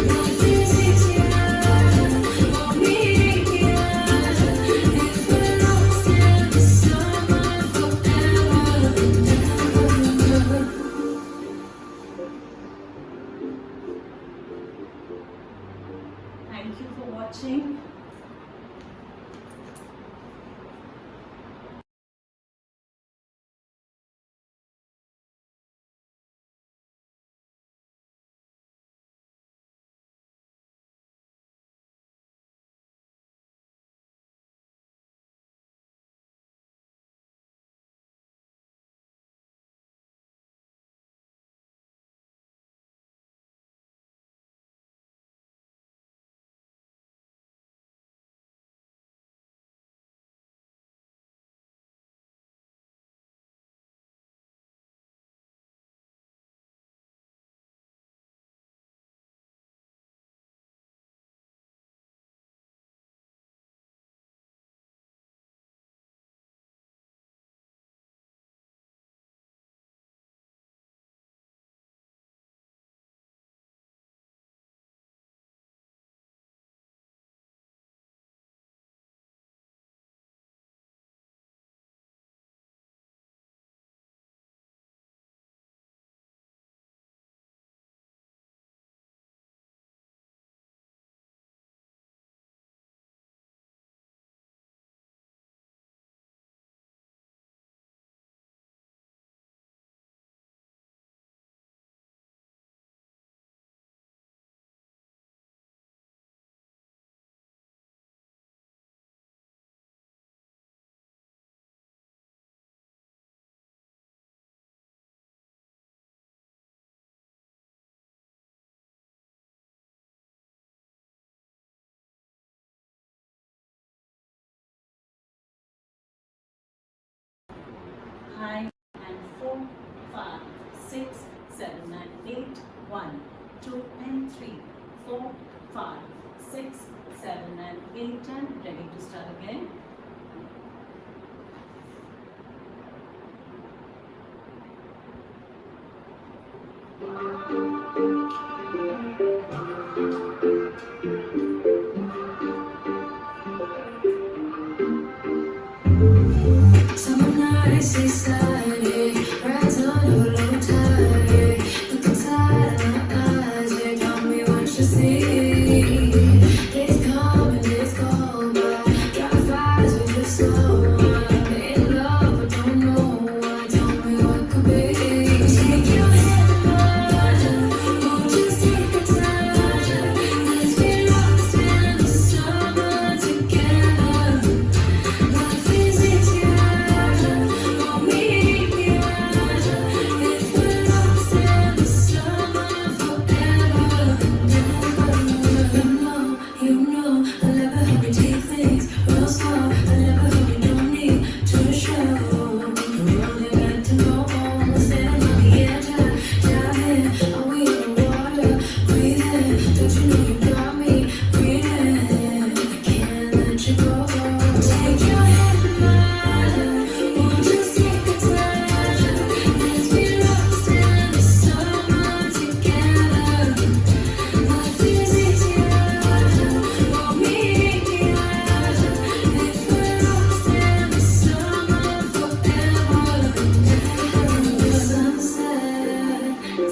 Life is easier, won't make me wiser. If we're lost in the summer forever. Thank you for watching. High and 4, 5, 6, 7 and 8, 1, 2 and 3, 4, 5, 6, 7 and 8, 10. Ready to start again. Summer nights, seaside, rides on a low tide. Look inside my eyes, they tell me what you see. It's coming, it's gone by. Drive fires with your soul. I'm in love, but don't know why. Tell me what could be. Take your hand, won't you take the time? Let's be lost in the summer together. Life is easier, won't meet me right. If we're lost in the summer forever. You know, I never help you take things real slow. I never help you, don't need to show. You only got to know all the same on the edge. Dive in, are we in the water? Breathe in, don't you know you got me breathing? I can't let you go. Take your hand, won't you take the time? Let's be lost in the summer together. Life is easier, won't meet me right. If we're lost in the summer forever. The sunset,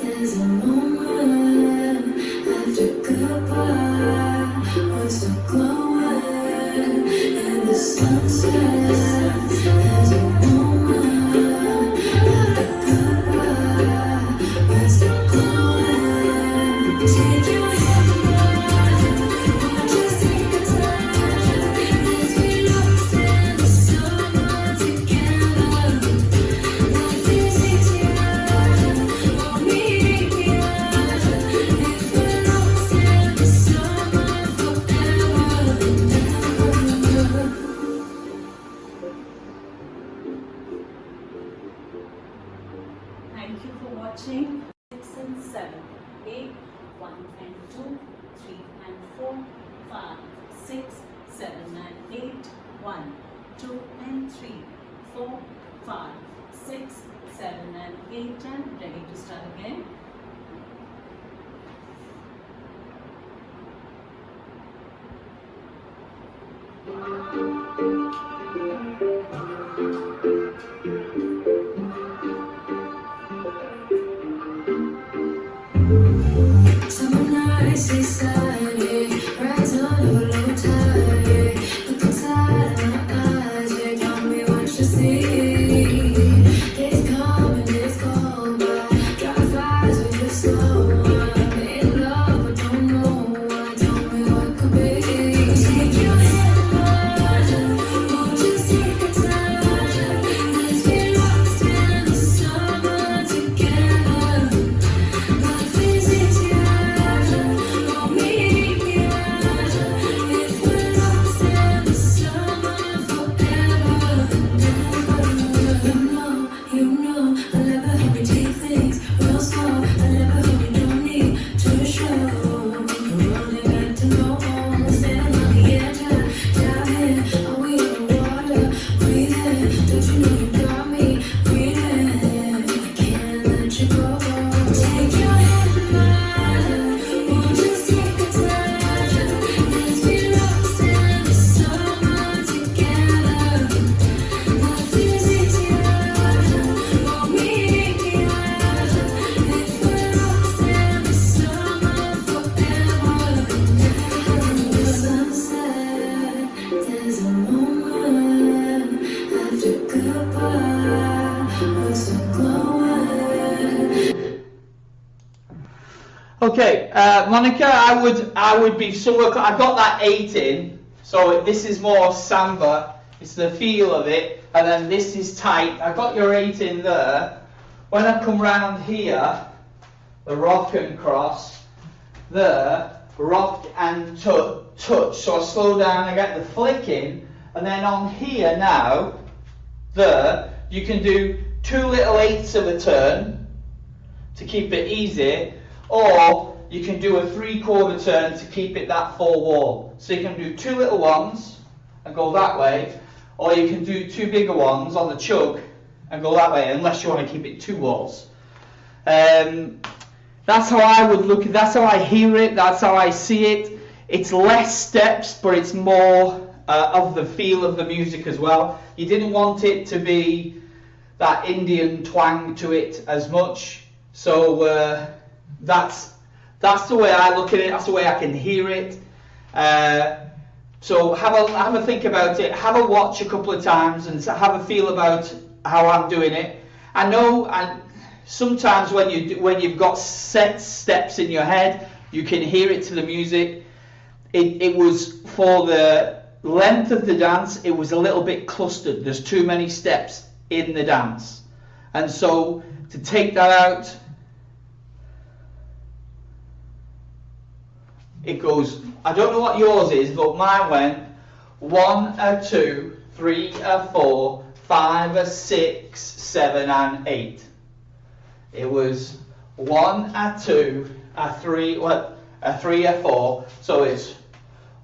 there's a moment after goodbye. We're so glowing in the sunset. There's a moment after goodbye. We're so glowing. Take your hand, won't you take the time? Let's be lost in the summer together. Life is easier, won't meet me right. If we're lost in the summer forever. Thank you for watching. 6 and 7, 8, 1 and 2, 3 and 4, 5, 6, 7 and 8, 1, 2 and 3, 4, 5, 6, 7 and 8 and ready to start again. Summer nights, seaside, rides on a low tide. Look inside my eyes, they tell me what you see. It's coming, it's gone by. Drive fires with your soul. I'm in love, but don't know why. Tell me what could be. Take your hand, won't you take the time? Let's be lost in the summer together. Life is easier, won't meet me right. If we're lost in the summer forever. You know, I never help you take things real slow. I never help you, don't need to show. You only got to know all the same on the edge. Dive in, are we in the water? Breathe in, don't you know you got me breathing? I can't let you go. Take your hand, won't you take the time? Let's be lost in the summer together. Life is easier, won't meet me right. If we're lost in the summer forever. The sunset, there's a moment after goodbye. We're so glowing. Okay, Monica, I would be so. I got that 8 in, so this is more samba. It's the feel of it, and then this is tight. I got your 8 in there. When I come round here, the rock and cross, there, rock and touch. So I slow down, I get the flick in, and then on here now, there, you can do 2 little 8ths of a turn to keep it easy, or you can do a 3/4 turn to keep it that full wall. So you can do 2 little ones and go that way, or you can do 2 bigger ones on the chug and go that way, unless you want to keep it 2 walls. That's how I would look at it, that's how I hear it, that's how I see it. It's less steps, but it's more of the feel of the music as well. You didn't want it to be that Indian twang to it as much. So that's the way I look at it. That's the way I can hear it. So have a think about it. Have a watch a couple of times and have a feel about how I'm doing it. I know, and sometimes when you've got set steps in your head, you can hear it to the music. It was, for the length of the dance, it was a little bit clustered. There's too many steps in the dance, and so to take that out, it goes, I don't know what yours is, but mine went 1, 2, 3, 4, 5, 6, 7 and 8. It was 1, 2, 3, 3, 4. So it's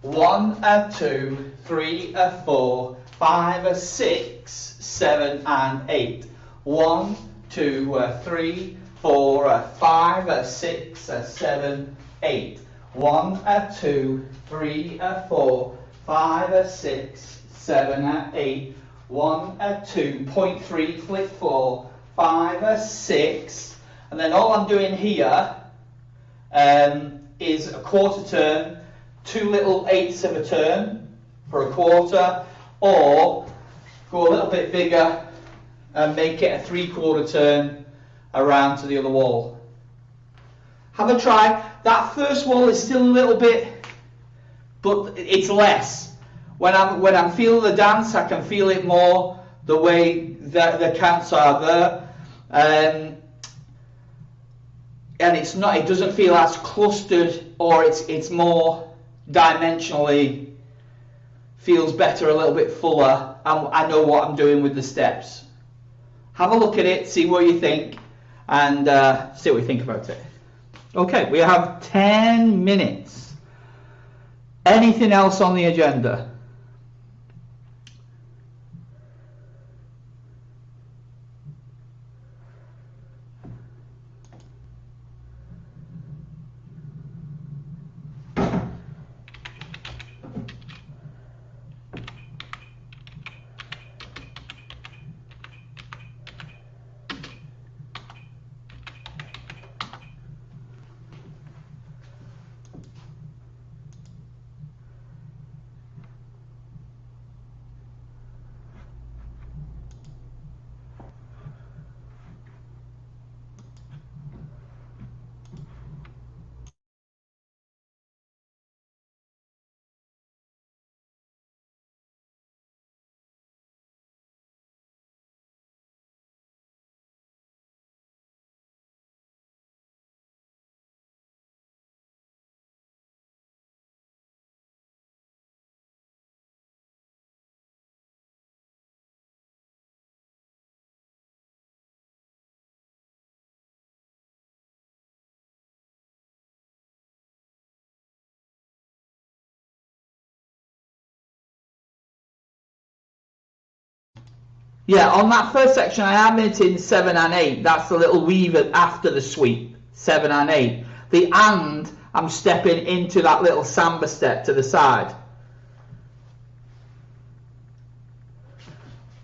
1, 2, 3, 4, 5, 6, 7 and 8. 1, 2, 3, 4, 5, 6, 7, 8. 1, 2, 3, 4, 5, 6, 7, 8. 1, 2, 0.3, flip 4, 5, 6, and then all I'm doing here is a quarter turn, 2 little eighths of a turn for a quarter, or go a little bit bigger and make it a 3/4 turn around to the other wall. Have a try. That first wall is still a little bit, but it's less. When I'm feeling the dance, I can feel it more the way that the counts are there, and it doesn't feel as clustered, or it's more dimensionally, feels better, a little bit fuller. I know what I'm doing with the steps. Have a look at it, see what you think, and see what you think about it. Okay, we have 10 minutes. Anything else on the agenda? Yeah, on that first section I am hitting 7 and 8. That's the little weave after the sweep, 7 and 8. The and, I'm stepping into that little samba step to the side.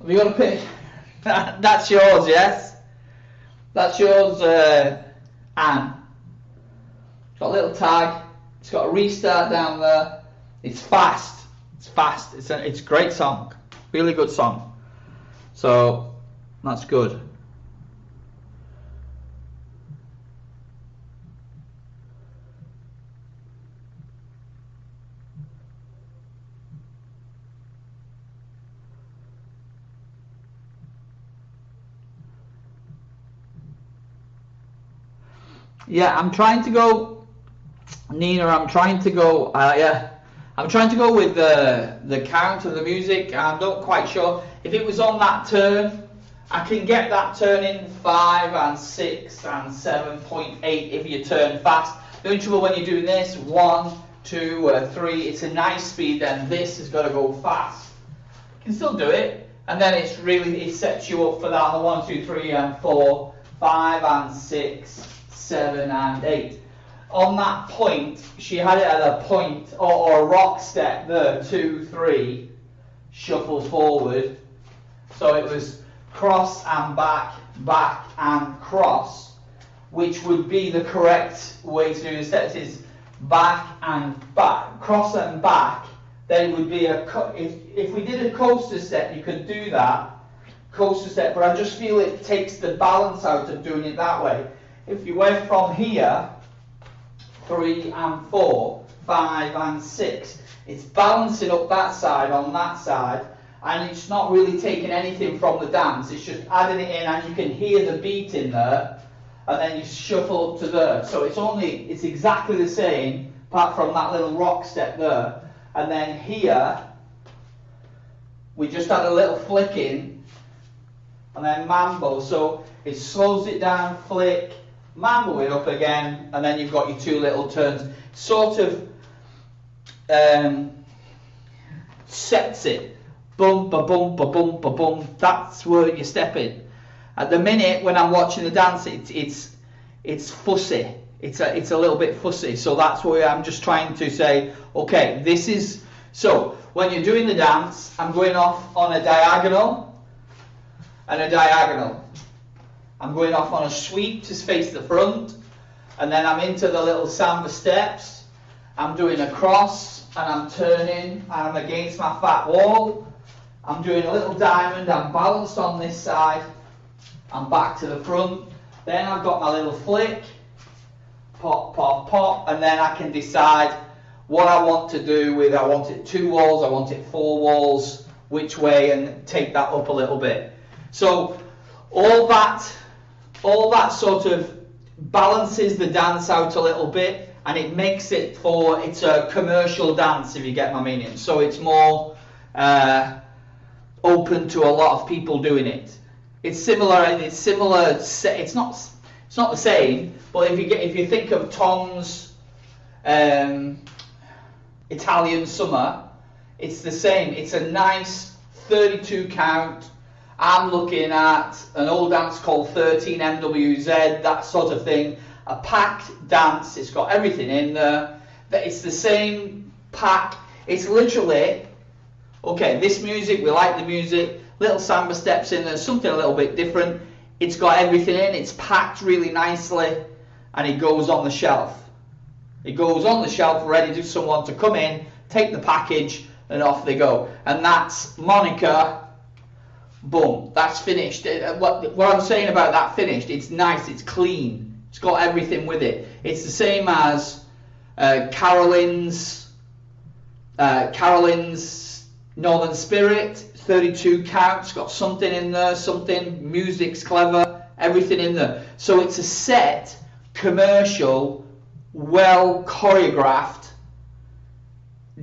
Have you got a pick? That's yours, yes? That's yours, Anne. It's got a little tag. It's got a restart down there. It's fast. It's fast. It's a great song. Really good song. So that's good. Yeah, I'm trying to go, Nina. I'm trying to go. I'm trying to go with the count of the music. I'm not quite sure if it was on that turn. I can get that turn in 5 and 6 and 7.8 if you turn fast. The only trouble when you're doing this, 1, 2, 3, it's a nice speed. Then this has got to go fast. You can still do it, and then it sets you up for that. 1, 2, 3 and 4, 5 and 6, 7 and 8. on that point, she had it at a point or a rock step there, 2, 3, shuffle forward. So it was cross and back, back and cross, which would be the correct way to do the steps, is back and back, cross and back. Then it would be if we did a coaster step, you could do that, coaster step, but I just feel it takes the balance out of doing it that way. If you went from here, 3 and 4, 5 and 6, it's balancing up that side on that side, and it's not really taking anything from the dance, it's just adding it in, and you can hear the beat in there, and then you shuffle up to there. So it's exactly the same, apart from that little rock step there. And then here, we just had a little flick in, and then mambo. So it slows it down, flick, mambo it up again, and then you've got your 2 little turns. Sort of sets it. Bum, ba bum, ba bum, ba bum. That's where you're stepping. At the minute, when I'm watching the dance, it's fussy. It's a little bit fussy. So that's where I'm just trying to say, okay, this is. So when you're doing the dance, I'm going off on a diagonal and a diagonal. I'm going off on a sweep to face the front, and then I'm into the little samba steps. I'm doing a cross, and I'm turning, and I'm against my fat wall. I'm doing a little diamond, I'm balanced on this side, I'm back to the front. Then I've got my little flick, pop, pop, pop, and then I can decide what I want to do with, I want it 2 walls, I want it 4 walls, which way, and take that up a little bit. So all that sort of balances the dance out a little bit, and it makes it it's a commercial dance, if you get my meaning. So it's more open to a lot of people doing it. It's similar. It's not the same, but if you think of Tom's Italian Summer, it's the same. It's a nice 32 count. I'm looking at an old dance called 13 MWZ, that sort of thing. A packed dance. It's got everything in there. It's the same pack. It's literally, okay, this music, we like the music, little samba steps in there, something a little bit different. It's got everything in, it's packed really nicely, and it goes on the shelf. It goes on the shelf ready for someone to come in, take the package, and off they go. And that's Monica, boom, that's finished. What I'm saying about that finished, it's nice, it's clean, it's got everything with it. It's the same as Carolyn's Northern Spirit, 32 counts, got something in there, something, music's clever, everything in there. So it's a set, commercial, well choreographed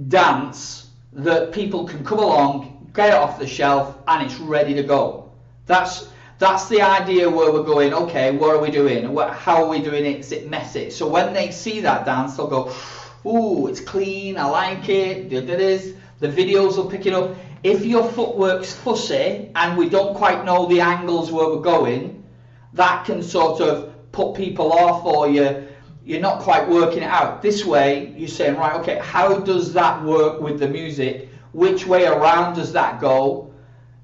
dance that people can come along, get it off the shelf, and it's ready to go. That's the idea where we're going, okay, what are we doing? How are we doing it? Is it messy? So when they see that dance, they'll go, ooh, it's clean, I like it, it is. The videos will pick it up. If your footwork's fussy and we don't quite know the angles where we're going, that can sort of put people off, or you're not quite working it out. This way, you're saying, right, okay, how does that work with the music? Which way around does that go?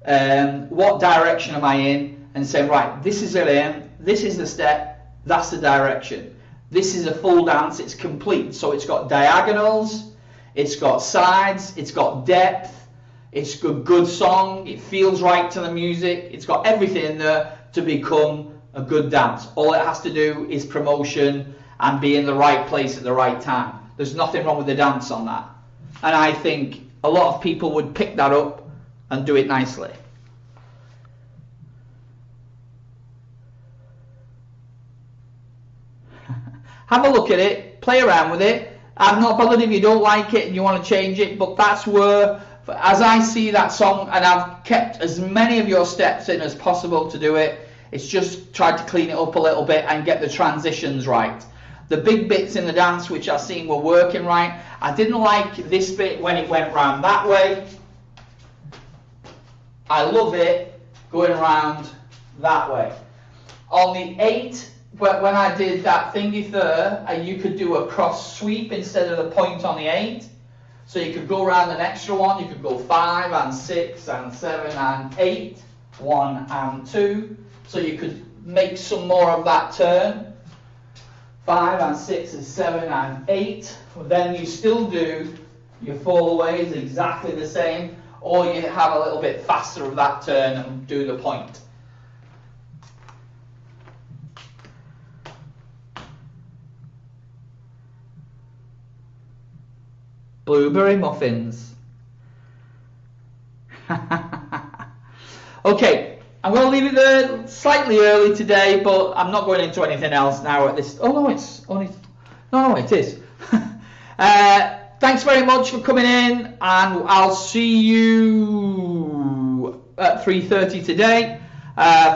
What direction am I in? And saying, right, this is it in, this is the step, that's the direction. This is a full dance, it's complete. So it's got diagonals, it's got sides, it's got depth, it's a good song, it feels right to the music, it's got everything in there to become a good dance. All it has to do is promotion and be in the right place at the right time. There's nothing wrong with the dance on that. And I think a lot of people would pick that up and do it nicely. Have a look at it, play around with it. I'm not bothered if you don't like it and you want to change it, but that's where, as I see that song, and I've kept as many of your steps in as possible to do it, it's just tried to clean it up a little bit and get the transitions right. The big bits in the dance which I've seen were working right. I didn't like this bit when it went round that way. I love it going around that way. On the 8 when I did that thingy there, you could do a cross sweep instead of the point on the 8. So you could go around an extra one, you could go 5 and 6 and 7 and 8, 1 and 2. So you could make some more of that turn. 5 and 6 and 7 and 8. Then you still do your followaways exactly the same, or you have a little bit faster of that turn and do the point. Blueberry muffins. Okay, I'm going to leave it there slightly early today, but I'm not going into anything else now at this. Oh no, it's only. No, it is. Thanks very much for coming in, and I'll see you at 3:30 today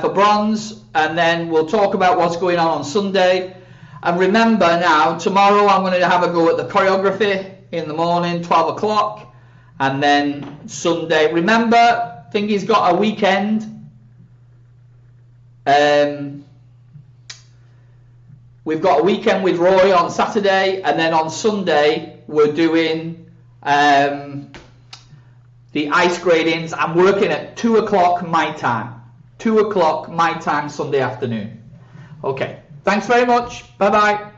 for bronze, and then we'll talk about what's going on Sunday. And remember now, tomorrow I'm going to have a go at the choreography in the morning, 12 o'clock, and then Sunday. Remember, Thingy's got a weekend. We've got a weekend with Roy on Saturday, and then on Sunday we're doing the ice gradings. I'm working at 2 o'clock my time. 2 o'clock my time Sunday afternoon. Okay, thanks very much. Bye-bye.